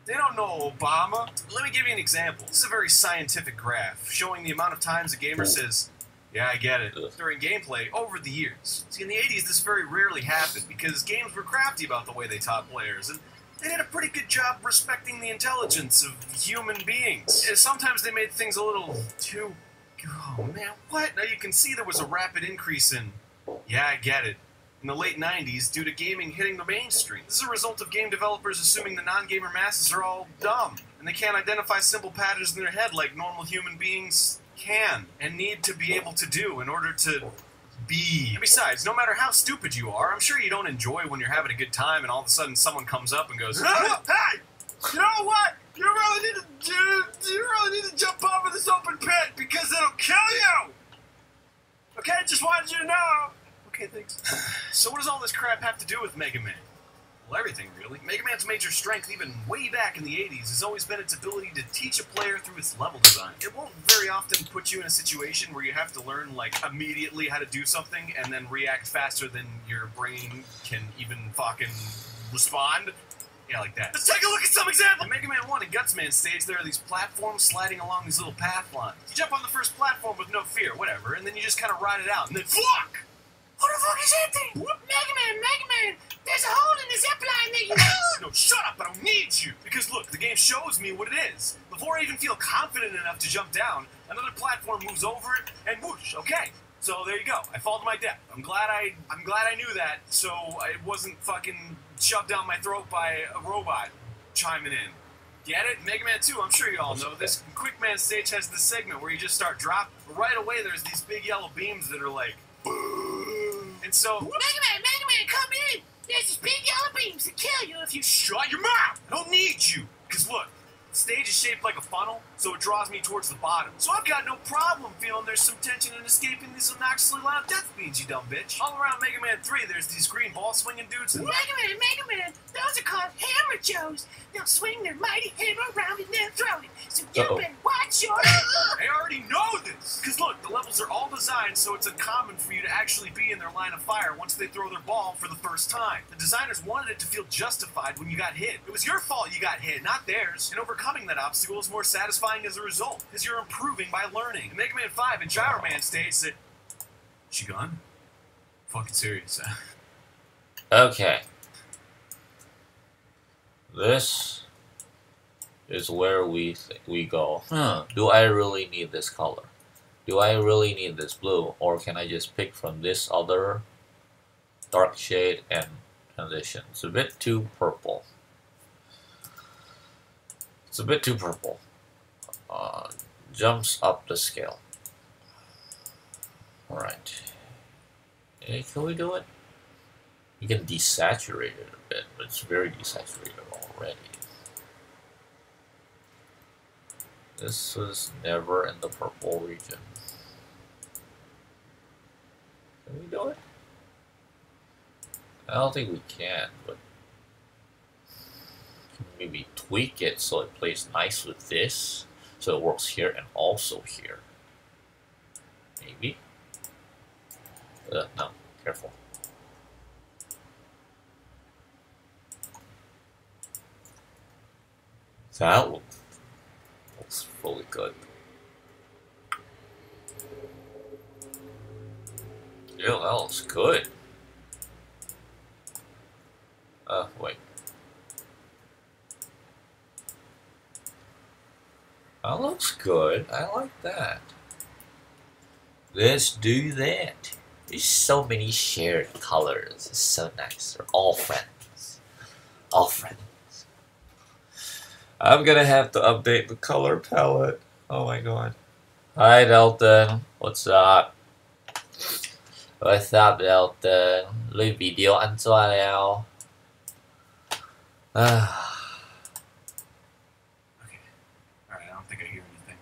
They don't know Obama. Let me give you an example. This is a very scientific graph showing the amount of times a gamer says, yeah, I get it, during gameplay over the years. See, in the 80s, this very rarely happened because games were crafty about the way they taught players, and they did a pretty good job respecting the intelligence of human beings. And sometimes they made things a little too... Oh, man, what? Now you can see there was a rapid increase in, yeah, I get it, in the late 90s due to gaming hitting the mainstream. This is a result of game developers assuming the non-gamer masses are all dumb, and they can't identify simple patterns in their head like normal human beings can and need to be able to do in order to be. And besides, no matter how stupid you are, I'm sure you don't enjoy when you're having a good time and all of a sudden someone comes up and goes, hey, you know what? You really need to jump over this open pit because it'll kill you! Okay, just wanted you to know. Okay, thanks. So what does all this crap have to do with Mega Man? Well, everything, really. Mega Man's major strength, even way back in the 80s, has always been its ability to teach a player through its level design. It won't very often put you in a situation where you have to learn, like, immediately how to do something and then react faster than your brain can even fucking respond. Yeah, like that. Let's take a look at some examples! In Mega Man 1 and Gutsman stage, there are these platforms sliding along these little path lines. You jump on the first platform with no fear, whatever, and then you just kind of ride it out, and then fuck! Who the fuck is that thing? Mega Man, there's a hole in the zipline that you... No, shut up, I don't need you! Because look, the game shows me what it is. Before I even feel confident enough to jump down, another platform moves over it, and whoosh, okay. So there you go, I fall to my death. I'm glad I knew that, so it wasn't fucking shoved down my throat by a robot chiming in. Get it? Mega Man 2, I'm sure you all know this. Quick Man stage has this segment where you just start dropping. But right away, there's these big yellow beams that are like... And so... Mega Man, come in! There's these big yellow beams that kill you if you shut your mouth! I don't need you! Because look, the stage is shaped like a funnel, so it draws me towards the bottom. So I've got no problem feeling there's some tension in escaping these obnoxiously loud death beams, you dumb bitch. All around Mega Man 3, there's these green ball-swinging dudes and... Mega Man, those are called Hammer Joes. They'll swing their mighty hammer around and then throw it. So you better watch your... I already know this! Because look, the levels are all designed so it's uncommon for you to actually be in their line of fire once they throw their ball for the first time. The designers wanted it to feel justified when you got hit. It was your fault you got hit, not theirs. And overcoming that obstacle is more satisfying as a result, because you're improving by learning. In Mega Man 5 and Gyro Man states that... She gone? Fucking serious, huh? Okay. This is where we go. Do I really need this color? Do I really need this blue? Or can I just pick from this other dark shade and transition? It's a bit too purple. It's a bit too purple. Jumps up the scale. Alright. Can we do it? You can desaturate it a bit, but it's very desaturated already. This was never in the purple region. Can we do it? I don't think we can, but can we maybe tweak it so it plays nice with this, so it works here and also here. Maybe. No, careful. That looks fully good. Yeah, that looks good. Wait. That looks good. I like that. Let's do that. There's so many shared colors. It's so nice. They're all friends. All friends. I'm gonna have to update the color palette. Oh my god. Hi Dalton. What's up? What's up Dalton? Lưu video ăn xoa nào. Okay. Alright, I don't think I hear anything.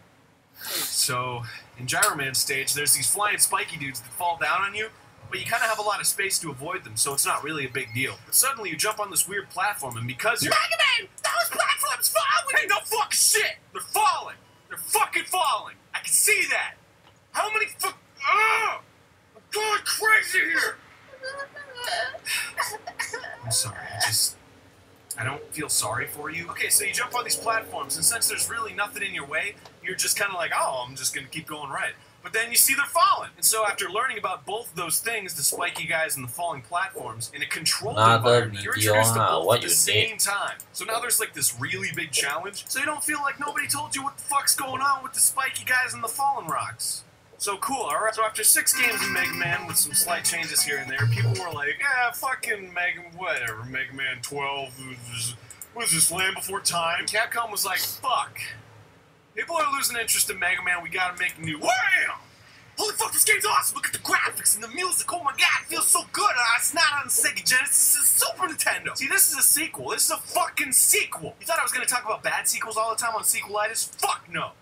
So, in Gyroman stage, there's these flying spiky dudes that fall down on you, but you kind of have a lot of space to avoid them, so it's not really a big deal. But suddenly you jump on this weird platform, and because you're— Mega Man! Those platforms falling! Hey, no fucking shit! They're falling! They're fucking falling! I can see that! How many I'm going crazy here! I'm sorry, I don't feel sorry for you. Okay, so you jump on these platforms, and since there's really nothing in your way, you're just kind of like, oh, I'm just gonna keep going right. But then you see they're falling. And so after learning about both those things, the spiky guys and the falling platforms, in a controlled environment, you're introduced to both at the same time. So now there's like this really big challenge, so you don't feel like nobody told you what the fuck's going on with the spiky guys and the fallen rocks. So cool, alright. So after 6 games of Mega Man with some slight changes here and there, people were like, yeah, fucking whatever, Mega Man 12, was this Land Before Time? Capcom was like, fuck. People are losing interest in Mega Man, we gotta make a new— Wham! Holy fuck, this game's awesome! Look at the graphics and the music, oh my god, it feels so good! It's not on the Sega Genesis, it's Super Nintendo! See, this is a sequel, this is a fucking sequel! You thought I was gonna talk about bad sequels all the time on Sequelitis? Fuck no!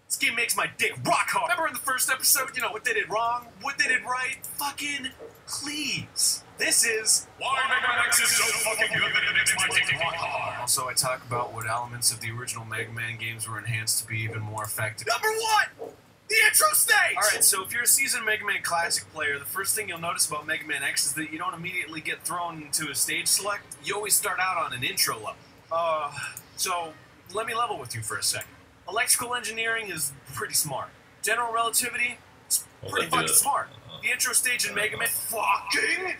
This game makes my dick rock hard. Remember in the first episode, you know, what they did wrong, what they did right? Fucking please. This is why Mega Man X is so fucking good that it makes my dick rock hard. Also, I talk about what elements of the original Mega Man games were enhanced to be even more effective. Number 1! The intro stage! Alright, so if you're a seasoned Mega Man Classic player, the first thing you'll notice about Mega Man X is that you don't immediately get thrown into a stage select. You always start out on an intro level. So let me level with you for a second. Electrical engineering is pretty smart. General relativity, it's pretty fucking smart. The intro stage in Mega Man, fucking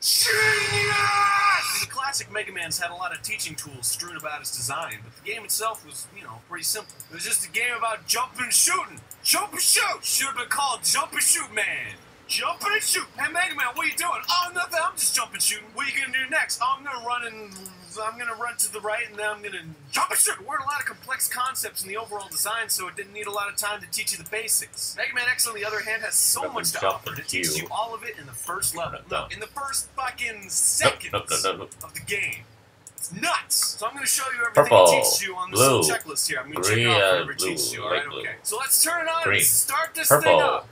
genius! The classic Mega Man's had a lot of teaching tools strewn about its design, but the game itself was, you know, pretty simple. It was just a game about jumping and shooting. Jump and shoot! Should have been called Jump and Shoot Man. Jumping and shoot. Hey Mega Man, what are you doing? Oh, nothing. I'm just jumping shooting. What are you gonna do next? Oh, I'm gonna run to the right, and then I'm gonna jump and shoot. There weren't a lot of complex concepts in the overall design, so it didn't need a lot of time to teach you the basics. Mega Man X, on the other hand, has so much to offer. It teaches you all of it in the first level. No, in the first fucking seconds of the game. It's nuts. So I'm gonna show you everything it teaches you on this little checklist here. I'm gonna check off whatever it teaches you. All right, okay. So let's turn it on and start this thing up.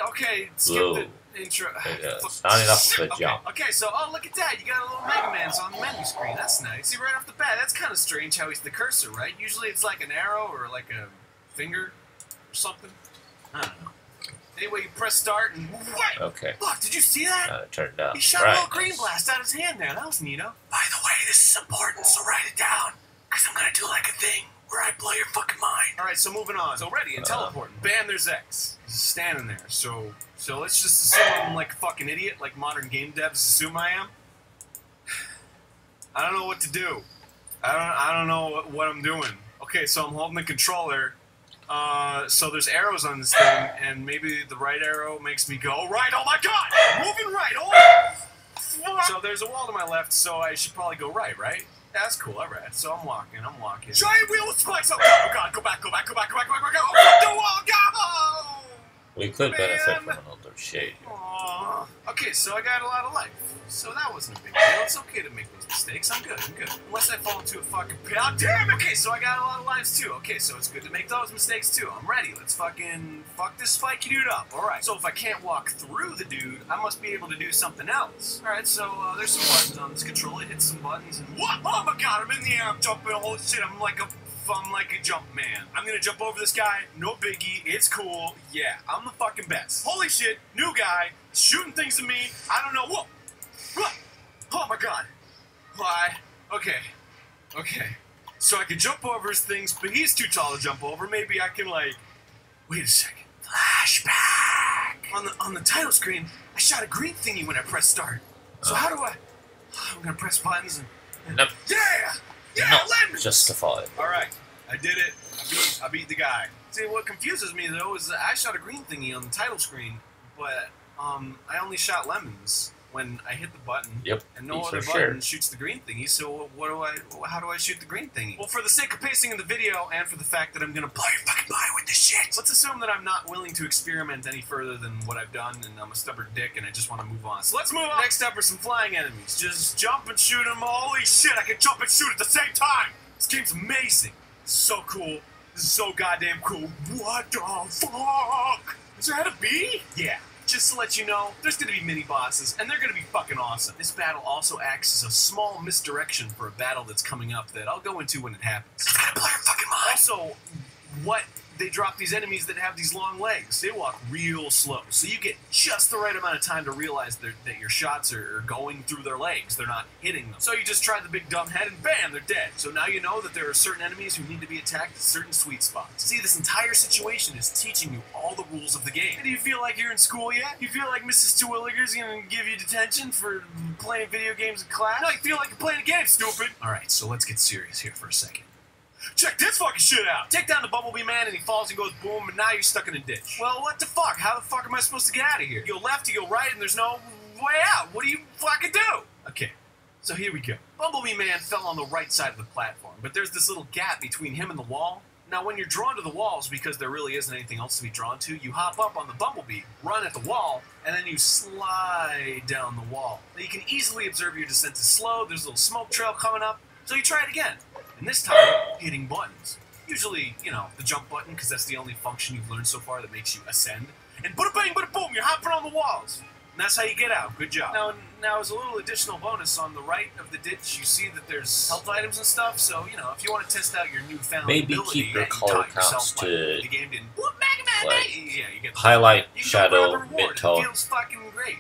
Okay, skip the intro. It's not enough for the jump. Okay, so, oh, look at that. You got a little Mega Man's on the menu screen. That's nice. See, right off the bat, that's kind of strange how he's the cursor, right? Usually it's like an arrow or like a finger or something. I don't know. Anyway, you press start and what? Okay. Look, did you see that? Turned down. He shot a little green blast out of his hand there. That was neato. By the way, this is important, so write it down. Because I'm going to do like a thing where I blow your fucking mind. Alright, so moving on. So ready and teleporting. Bam, there's X. He's standing there. So let's just assume I'm like a fucking idiot, like modern game devs assume I am. I don't know what to do. I don't know what I'm doing. Okay, so I'm holding the controller. So there's arrows on this thing, and maybe the right arrow makes me go right. Oh my god! Moving right. Oh! So there's a wall to my left, so I should probably go right, right? That's cool, alright. So I'm walking. Giant wheel with spikes! Oh god, go back. Oh, fuck the wall, go! We could benefit from another shade. Okay, so I got a lot of life. So that wasn't a big deal. It's okay to make those mistakes. I'm good. Unless I fall into a fucking pit. Oh, damn! Okay, so I got a lot of lives too. Okay, so it's good to make those mistakes too. I'm ready. Let's fucking fuck this spiky dude up. Alright, so if I can't walk through the dude, I must be able to do something else. Alright, so there's some buttons on this controller. Hit some buttons and what? Oh my god, I'm in the air. I'm jumping. Holy shit, I'm like a jump man. I'm gonna jump over this guy. No biggie. It's cool. Yeah, I'm the fucking best. Holy shit, new guy. Shooting things at me. I don't know. Whoa. Oh my god. Why? Okay. so I can jump over his things, but he's too tall to jump over. Maybe I can, like... Wait a second. Flashback! On the title screen, I shot a green thingy when I pressed start. So how do I... I'm gonna press buttons and... No. Yeah! Yeah, No. lemons! Justified. Alright, I did it. I beat the guy. See, what confuses me, though, is that I shot a green thingy on the title screen, but I only shot lemons when I hit the button. Yep. And no other button shoots the green thingy, so how do I shoot the green thingy? Well, for the sake of pacing in the video, and for the fact that I'm gonna blow your fucking mind with this shit, let's assume that I'm not willing to experiment any further than what I've done, and I'm a stubborn dick, and I just want to move on. So let's move on. Next up are some flying enemies. Just jump and shoot them. Holy shit, I can jump and shoot at the same time! This game's amazing. This is so cool. This is so goddamn cool. What the fuck? Is that a bee? Yeah. Just to let you know, there's gonna be mini-bosses, and they're gonna be fucking awesome. This battle also acts as a small misdirection for a battle that's coming up that I'll go into when it happens. It's gonna blow your fucking mind. Also, what they drop these enemies that have these long legs. They walk real slow, so you get just the right amount of time to realize that your shots are going through their legs. They're not hitting them. So you just try the big dumb head and bam, they're dead. So now you know that there are certain enemies who need to be attacked at certain sweet spots. See, this entire situation is teaching you all the rules of the game. Do you feel like you're in school yet? You feel like Mrs. Terwilliger's gonna give you detention for playing video games in class? No, you feel like you're playing a game, stupid. Alright, so let's get serious here for a second. Check this fucking shit out! Take down the Bumblebee Man and he falls and goes boom, and now you're stuck in a ditch. Well, what the fuck? How the fuck am I supposed to get out of here? You go left, you go right, and there's no way out. What do you fucking do? Okay, so here we go. Bumblebee Man fell on the right side of the platform, but there's this little gap between him and the wall. Now, when you're drawn to the walls, because there really isn't anything else to be drawn to, you hop up on the Bumblebee, run at the wall, and then you slide down the wall. Now, you can easily observe your descent is slow, there's a little smoke trail coming up, so you try it again. And this time, hitting buttons. Usually, you know, the jump button, because that's the only function you've learned so far that makes you ascend. And bada bang, bada boom, you're hopping on the walls. And that's how you get out. Good job. Now, as a little additional bonus, on the right of the ditch, you see that there's health items and stuff. So, you know, if you want to test out your newfound Maybe ability, keep your color counts to the game didn't. like, yeah, you get highlight, you shadow, It mid-tone, feels fucking great.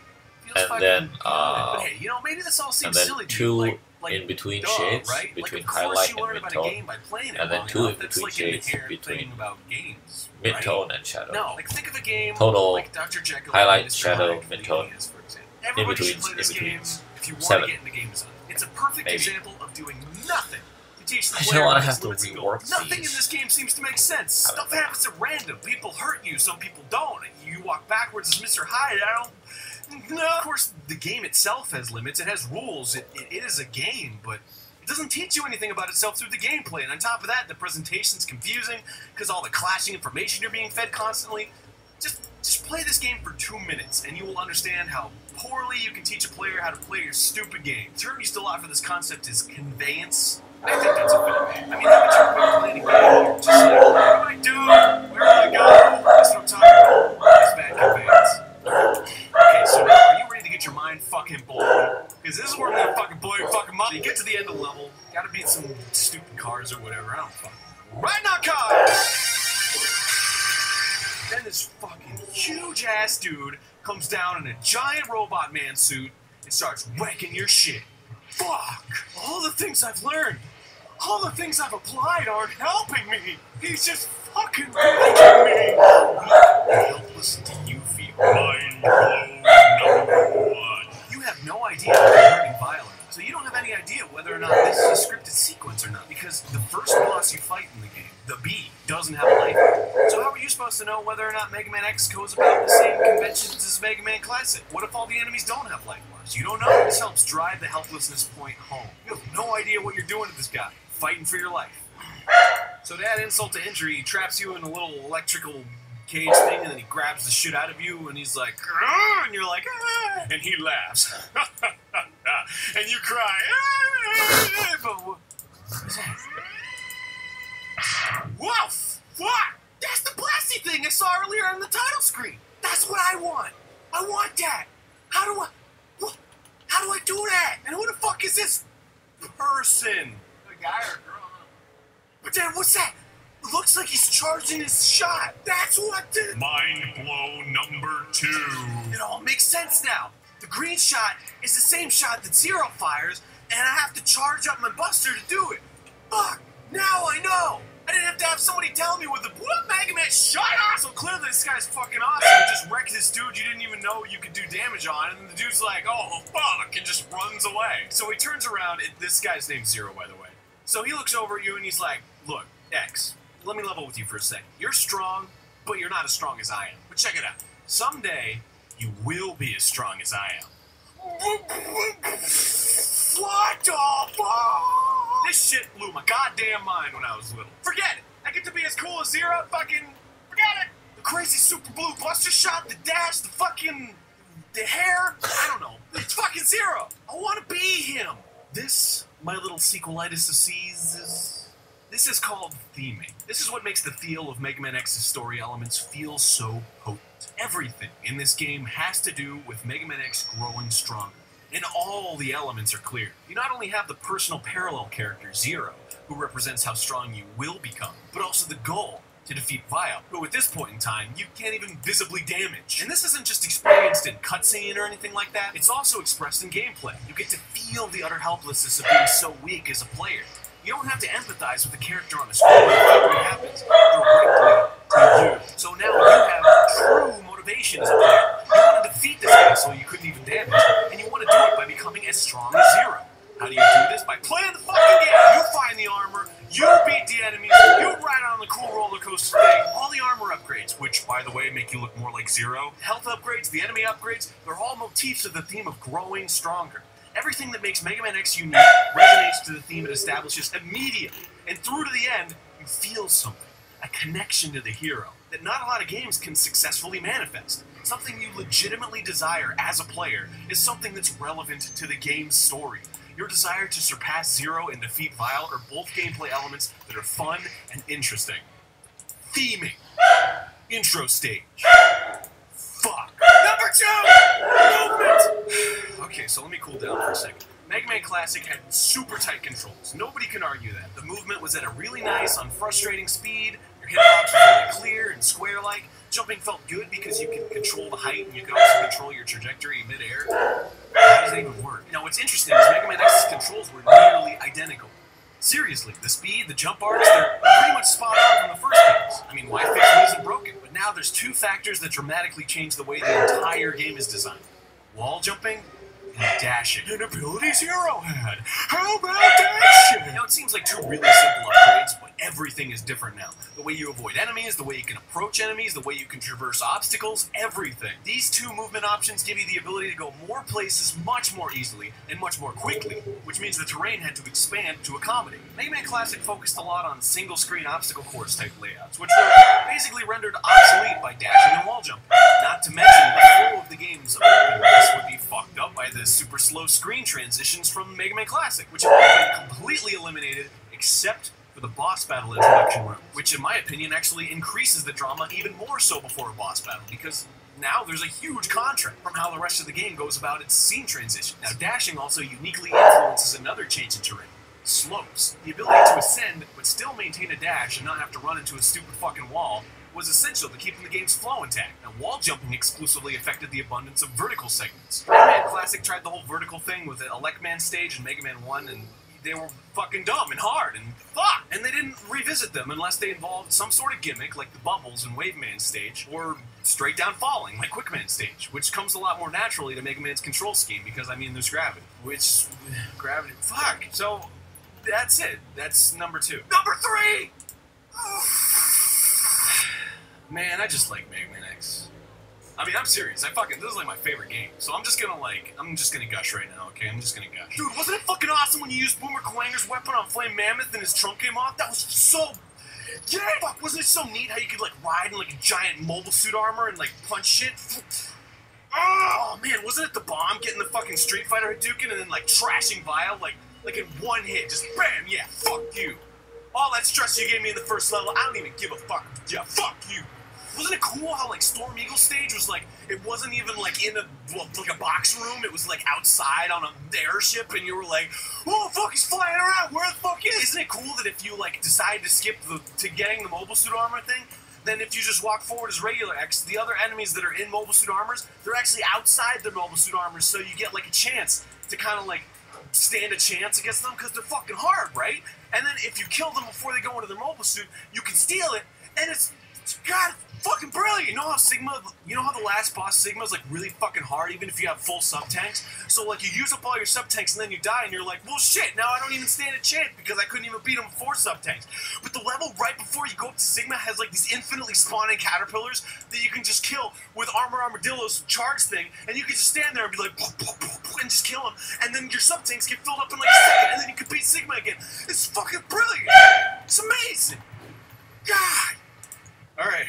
and then but hey, you know, maybe this all seems silly to you. Like in between duh, shades, right? between like, highlight you learn and about a game mid-tone, by playing it and then long 2 enough. in That's between like shades, an inherent between thing about games, mid-tone right? and shadow. No, like think of a game Total, like Dr. Jekyll highlight, and Mr. shadow, Hyde, mid-tone, for example. Everybody should play this game if you want 7. to get into game design. It's a perfect Maybe. example of doing nothing to teach the I player don't want about to have his to limits and rework goals. Nothing in these. this game seems to make sense. Stuff happens at random. People hurt you, some people don't. You walk backwards as Mr. Hyde. No, of course, the game itself has limits. It has rules. It is a game, but it doesn't teach you anything about itself through the gameplay. And on top of that, the presentation's confusing because all the clashing information you're being fed constantly. Just play this game for 2 minutes, and you will understand how poorly you can teach a player how to play your stupid game. The term used a lot for this concept is conveyance. I think that's a bit. I mean, haven't you been playing a game? You're just like, what do I do? Where do I go? That's what I'm talking about. It's bad conveyance. Okay, so now, are you ready to get your mind fucking blown? Because this is where I'm gonna fucking blow your fucking mind. So you get to the end of the level, gotta beat some stupid cars or whatever, I don't fucking know. Right now, cars! Then this fucking huge-ass dude comes down in a giant robot man suit and starts wrecking your shit. Fuck! All the things I've learned, all the things I've applied aren't helping me. He's just fucking wrecking me. How helpless do you feel? Mind blown #1. You have no idea how you're hurting violence. So you don't have any idea whether or not this is a scripted sequence or not, because the first boss you fight in the game, the Bee, doesn't have a life. So how are you supposed to know whether or not Mega Man X goes about the same conventions as Mega Man Classic? What if all the enemies don't have life bars? You don't know. This helps drive the helplessness point home. You have no idea what you're doing to this guy, fighting for your life. So to add insult to injury, he traps you in a little electrical cage thing, and then he grabs the shit out of you, and he's like, "Argh!" and you're like, "Ah!" and he laughs. And you cry, "Ah!" But what is that? Whoa! Fuck! That's the blasty thing I saw earlier on the title screen. That's what I want. I want that. How do I do that? And who the fuck is this person? A guy or a girl? But then what's that? It looks like he's charging his shot. That's what did. Mind blow #2. It all makes sense now. The green shot is the same shot that Zero fires, and I have to charge up my buster to do it. Fuck! Now I know! I didn't have to have somebody tell me with the what Mega Man shut up! So clearly this guy's fucking awesome. He just wrecked this dude you didn't even know you could do damage on, and the dude's like, oh fuck, and just runs away. So he turns around, this guy's named Zero, by the way. So he looks over at you and he's like, look, X, let me level with you for a second. You're strong, but you're not as strong as I am. But check it out. Someday, you will be as strong as I am. What the fuck? This shit blew my goddamn mind when I was little. Forget it. I get to be as cool as Zero. Fucking forget it. The crazy super blue buster shot, the dash, the hair. I don't know. It's fucking Zero. I want to be him. This, my little sequelitis disease, this is called theming. This is what makes the feel of Mega Man X's story elements feel so potent. Everything in this game has to do with Mega Man X growing stronger. And all the elements are clear. You not only have the personal parallel character, Zero, who represents how strong you will become, but also the goal, to defeat Vile, who at this point in time, you can't even visibly damage. And this isn't just experienced in cutscene or anything like that, it's also expressed in gameplay. You get to feel the utter helplessness of being so weak as a player. You don't have to empathize with the character on the screen when it happens directly to you. So now you have true motivation as a player. You want to defeat this asshole you couldn't even damage, and you want to do it by becoming as strong as Zero. How do you do this? By playing the fucking game! You find the armor, you beat the enemies, you ride on the cool roller coaster thing, all the armor upgrades, which, by the way, make you look more like Zero, health upgrades, the enemy upgrades, they're all motifs of the theme of growing stronger. Everything that makes Mega Man X unique resonates to the theme it establishes immediately, and through to the end, you feel something, a connection to the hero, that not a lot of games can successfully manifest. Something you legitimately desire as a player is something that's relevant to the game's story. Your desire to surpass Zero and defeat Vile are both gameplay elements that are fun and interesting. Theming. Intro stage. Fuck. Number 2! Movement! Okay, so let me cool down for a second. Mega Man Classic had super tight controls. Nobody can argue that. The movement was at a really nice, unfrustrating speed. Your hitbox was really clear and square-like. Jumping felt good because you can control the height and you can also control your trajectory mid-air. How does that even work? Now, what's interesting is Mega Man X's controls were nearly identical. Seriously, the speed, the jump arcs, they're pretty much spot on from the first games. I mean, why fix what isn't broken? But now there's two factors that dramatically change the way the entire game is designed. Wall jumping and dashing. An ability Zero had. How about dashing? Now, it seems like two really simple upgrades, but everything is different now. The way you avoid enemies, the way you can approach enemies, the way you can traverse obstacles, everything. These two movement options give you the ability to go more places much more easily and much more quickly, which means the terrain had to expand to accommodate. Mega Man Classic focused a lot on single-screen obstacle course type layouts, which were basically rendered obsolete by dashing and wall jumping. Not to mention, the flow of the game's openness would be fucked up by the super slow screen transitions from Mega Man Classic, which have been completely eliminated except for the boss battle introduction room, which in my opinion actually increases the drama even more so before a boss battle, because now there's a huge contrast from how the rest of the game goes about its scene transition. Now dashing also uniquely influences another change in terrain. Slopes. The ability to ascend, but still maintain a dash and not have to run into a stupid fucking wall, was essential to keeping the game's flow intact. Now, wall jumping exclusively affected the abundance of vertical segments. Mega Man Classic tried the whole vertical thing with the Elecman stage and Mega Man 1, and they were fucking dumb and hard and fuck. And they didn't revisit them unless they involved some sort of gimmick like the bubbles in Wave Man stage, or straight down falling like Quick Man stage, which comes a lot more naturally to Mega Man's control scheme because, I mean, there's gravity. Fuck. So, that's it. That's number 2. Number 3! Man, I just like Mega Man X. I mean, I'm serious. This is like my favorite game. So I'm just gonna gush right now, okay? I'm just gonna gush. Dude, wasn't it fucking awesome when you used Boomer Kuwanger's weapon on Flame Mammoth and his trunk came off? That was so... Yeah! Fuck, wasn't it so neat how you could, like, ride in, like, a giant mobile suit armor and, like, punch shit? Oh, man, wasn't it the bomb getting the fucking Street Fighter Hadouken and then, like, trashing Vile, like in one hit? Just BAM! Yeah, fuck you! All that stress you gave me in the first level, I don't even give a fuck. Yeah, fuck you! Wasn't it cool how, like, Storm Eagle stage was, like, it wasn't even, like, in like a box room, it was, like, outside on an airship, and you were like, oh, fuck, he's flying around, where the fuck is? Isn't it cool that if you, like, decide to skip to getting the mobile suit armor thing, then if you just walk forward as regular X, the other enemies that are in mobile suit armors, they're actually outside their mobile suit armors, so you get, like, a chance to kind of, like, stand a chance against them because they're fucking hard, right? And then if you kill them before they go into their mobile suit, you can steal it, and it's God, fucking brilliant. You know how the last boss Sigma is like really fucking hard, even if you have full sub tanks. So like you use up all your sub tanks and then you die, and you're like, well shit, now I don't even stand a chance because I couldn't even beat him before sub tanks. But the level right before you go up to Sigma has like these infinitely spawning caterpillars that you can just kill with Armadillo's charge thing, and you can just stand there and be like, and just kill them, and then your sub tanks get filled up in like a second, and then you can beat Sigma again. It's fucking brilliant. It's amazing. God. All right,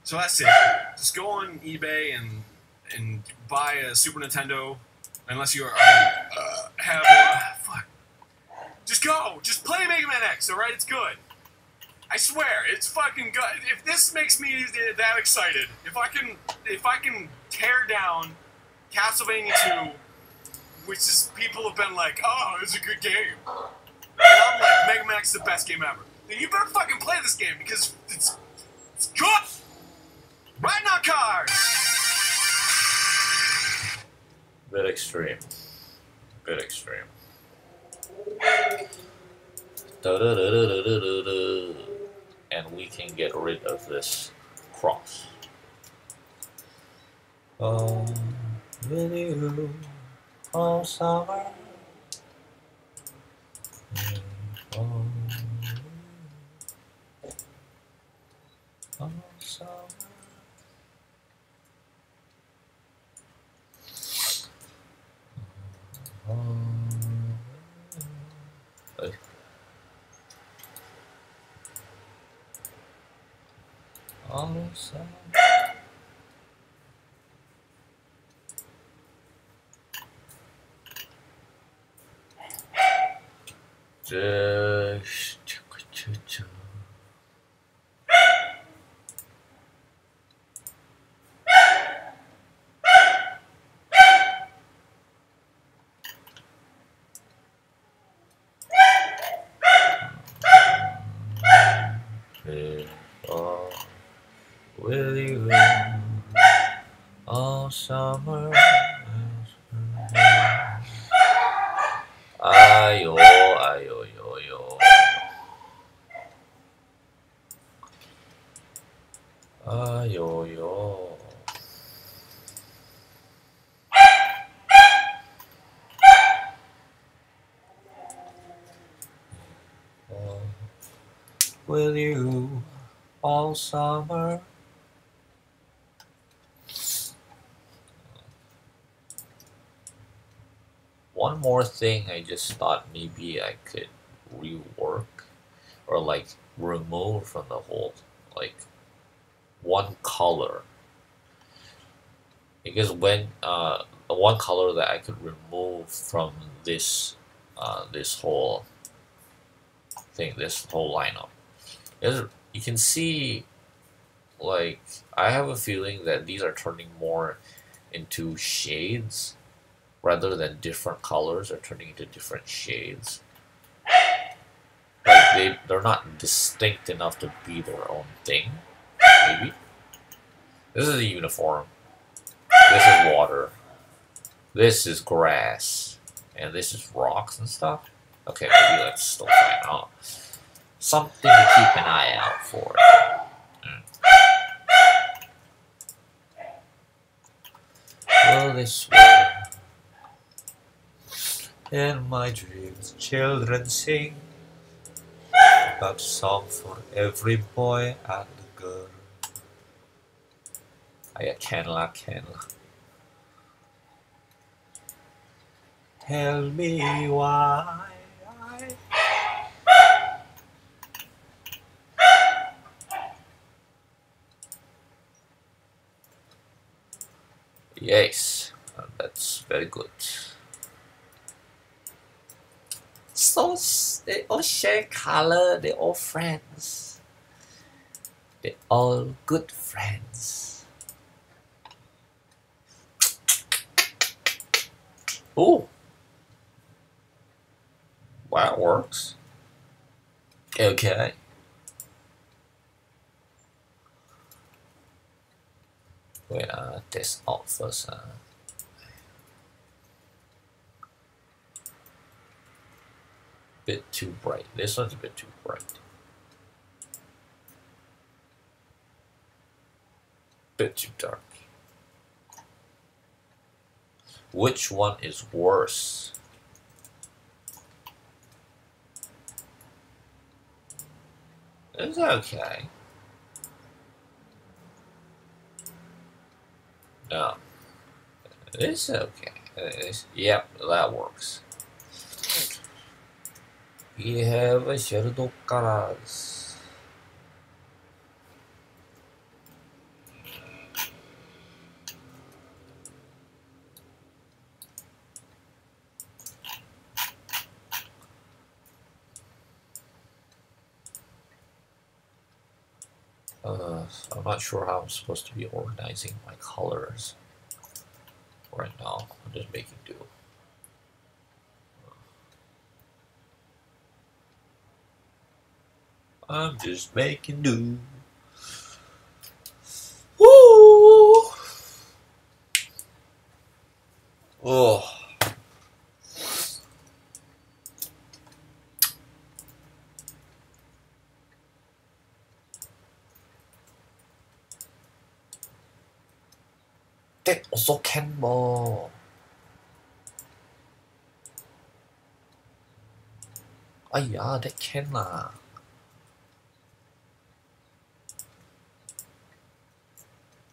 so that's it. Just go on eBay and buy a Super Nintendo, unless you are have fuck. Just go, just play Mega Man X. All right, it's good. I swear, it's fucking good. If this makes me that excited, if I can tear down Castlevania 2, which is people have been like, oh, it's a good game, and I'm like, Mega Man X is the best game ever. Then you better fucking play this game because it's good! Riding on cars! Bit extreme. Bit extreme. And we can get rid of this cross. Oh, with you all summer. Oh, all summer. All summer. Just will you all summer? Ayo, ayo, yo, yo. Ayo, yo. Will you all summer? One more thing I just thought maybe I could rework or like remove from the whole, like one color, because when one color that I could remove from this this whole thing, this whole lineup is, you can see, like, I have a feeling that these are turning more into shades rather than different colors are turning into different shades. Like they're not distinct enough to be their own thing, maybe. This is a uniform. This is water. This is grass. And this is rocks and stuff. Okay, maybe let's still find out. Something to keep an eye out for. Will they swear? In my dreams, children sing that song for every boy and girl. I can la. Tell me why. Yes, that's very good. So they all share color, they're all friends. They're all good friends. Ooh. Wow, it works. Okay. Wait, test out first. bit too bright. This one's a bit too bright. Bit too dark. Which one is worse? It's okay. No. It's okay. Yep, that works. We have a shadow colors. I'm not sure how I'm supposed to be organizing my colors right now. I'm just making do. I'm just making do. Woo! Oh. That also can more. Aiyah, that can lah.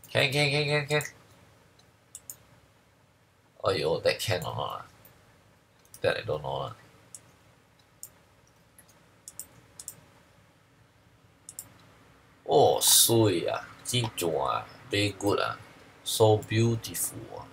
Can. Aiyo, that can or not? That I don't know lah. Oh, sweet ah, 真좋아 ah, very good ah, so beautiful ah.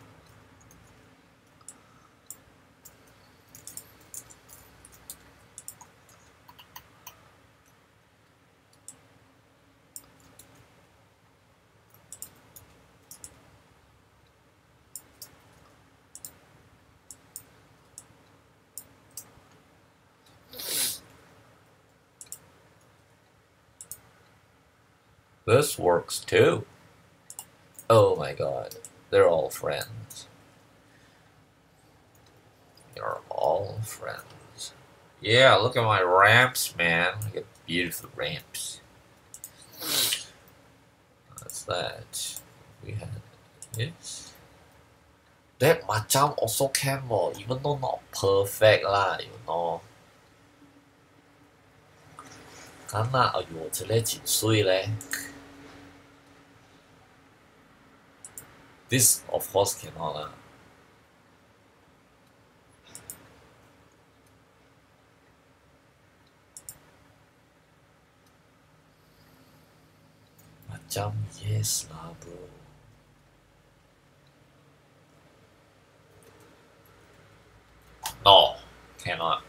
This works too. Oh my god, they're all friends. They're all friends. Yeah, look at my ramps, man. I get beautiful ramps. That's that. We had this. That macam also can more, even though not perfect lah, you know. Kana, aiyo, 这个真水嘞。This, of course, cannot lah. Macam yes lah, bro. No, cannot.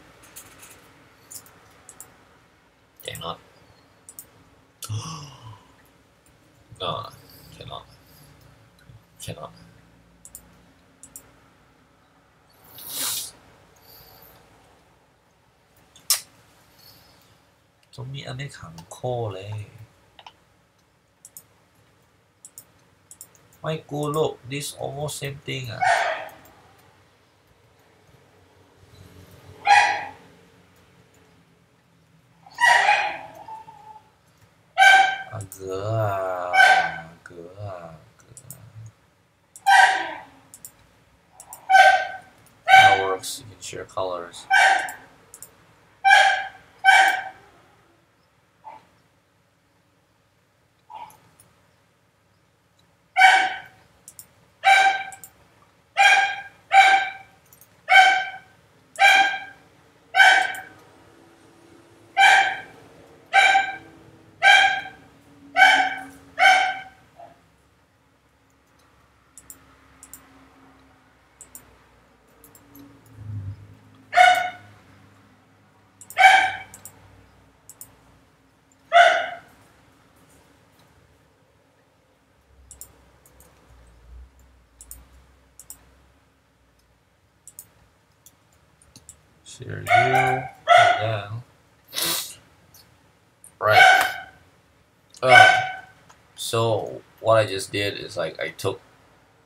Cannot. No, cannot. Cannot. Trong mi anh ấy khẳng khô lệ. My good, look, this almost same thing ah. That works, you can share colors. Share you, and then, right. So what I just did is like I took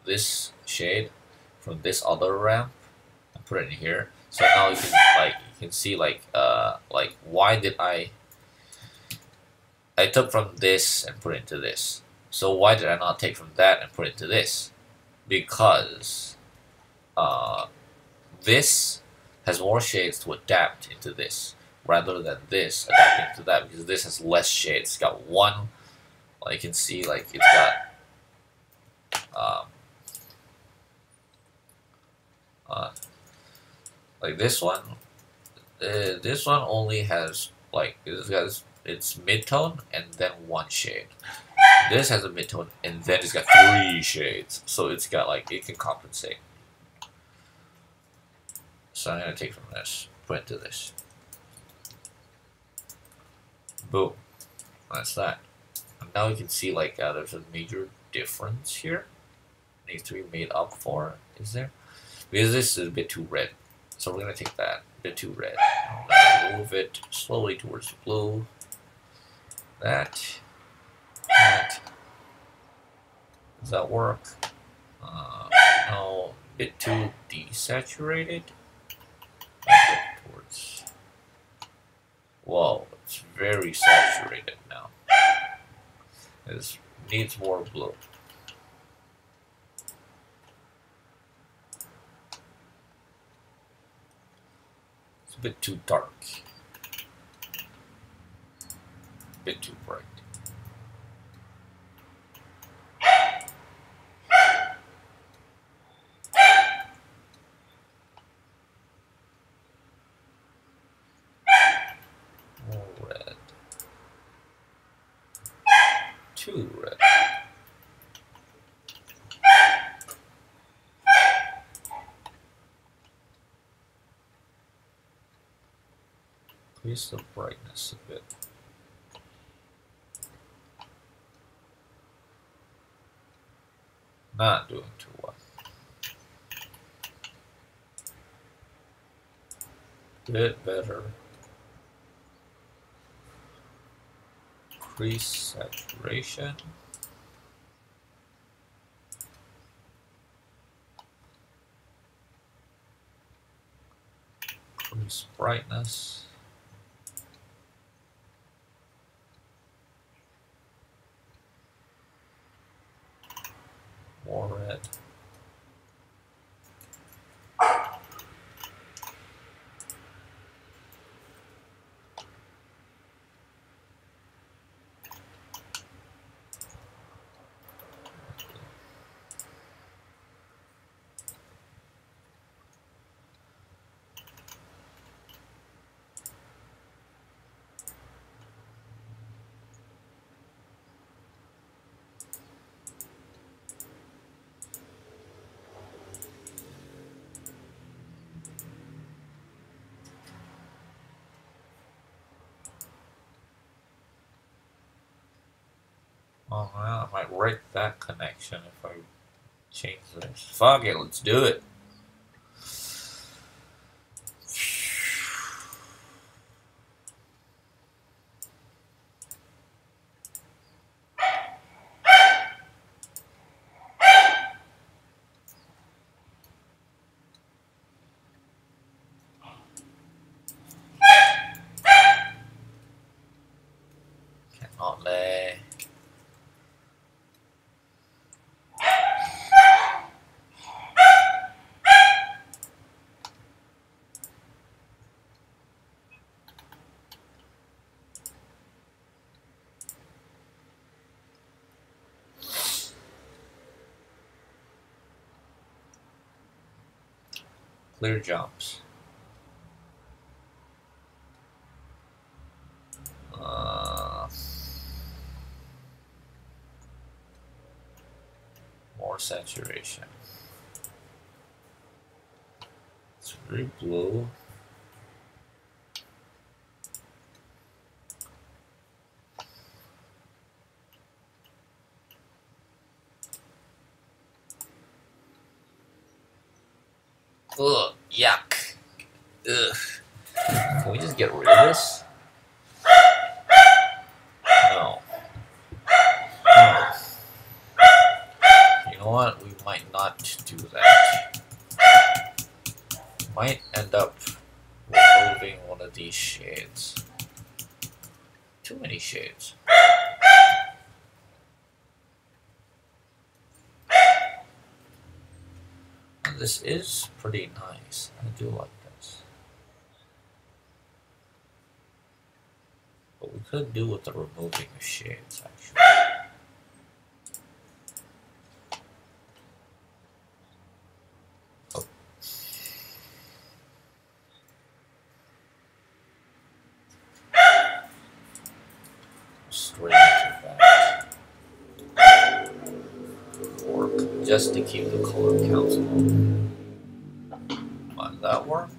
this shade from this other ramp and put it in here. So now you can like can see like why did I took from this and put it into this. So why did I not take from that and put it into this? Because this has more shades to adapt into this rather than this adapting to that, because this has less shades. It's got one, like you can see, like it's got like this one only has like it's mid-tone and then one shade. This has a mid-tone and then it's got 3 shades, so it's got like, it can compensate. So I'm gonna take from this, put into this. Boom. That's that. And now you can see like there's a major difference here. Needs to be made up for, is there? Because this is a bit too red. So we're gonna take that, a bit too red. I'm gonna move it slowly towards the blue. That. Does that work? No, a bit too desaturated. Towards. Whoa, it's very saturated now. It needs more blue. It's a bit too dark. A bit too bright. Too red. Increase the brightness a bit. Not doing too well. Bit better. Increase saturation. Increase brightness. More red. Oh well, I might break that connection if I change this. Fuck it, let's do it. Cannot lay. Clear jumps. More saturation. It's very blue. Ugh, yuck. Ugh. Can we just get rid of this? No. No. You know what? We might not do that. Might end up with removing one of these shades. Too many shades. And this is pretty nice. I do like this. But we could do with the removing of shades, actually. Straight to that. Work just to keep the color counts low. Might that work?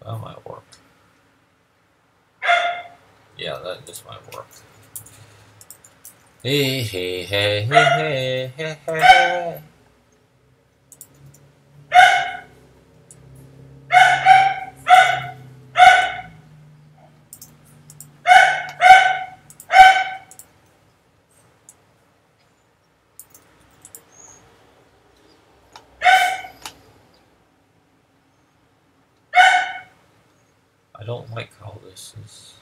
That might work. Yeah, this might work. Hey, hey, hey, hey, hey, hey, hey. I don't like how this is.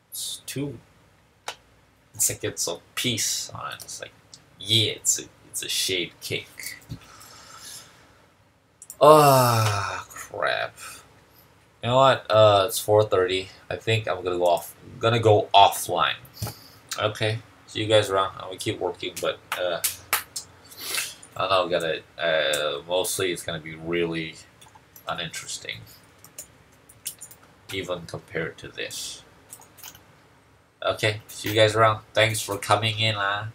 It's too. It's like it's a piece on it. It's like, yeah, it's a shade cake. Ah, crap. You know what? It's 4:30. I think I'm gonna go offline. Okay. See you guys around. I'm gonna keep working, but I don't know. Mostly it's gonna be really uninteresting, even compared to this. Okay, see you guys around. Thanks for coming in, and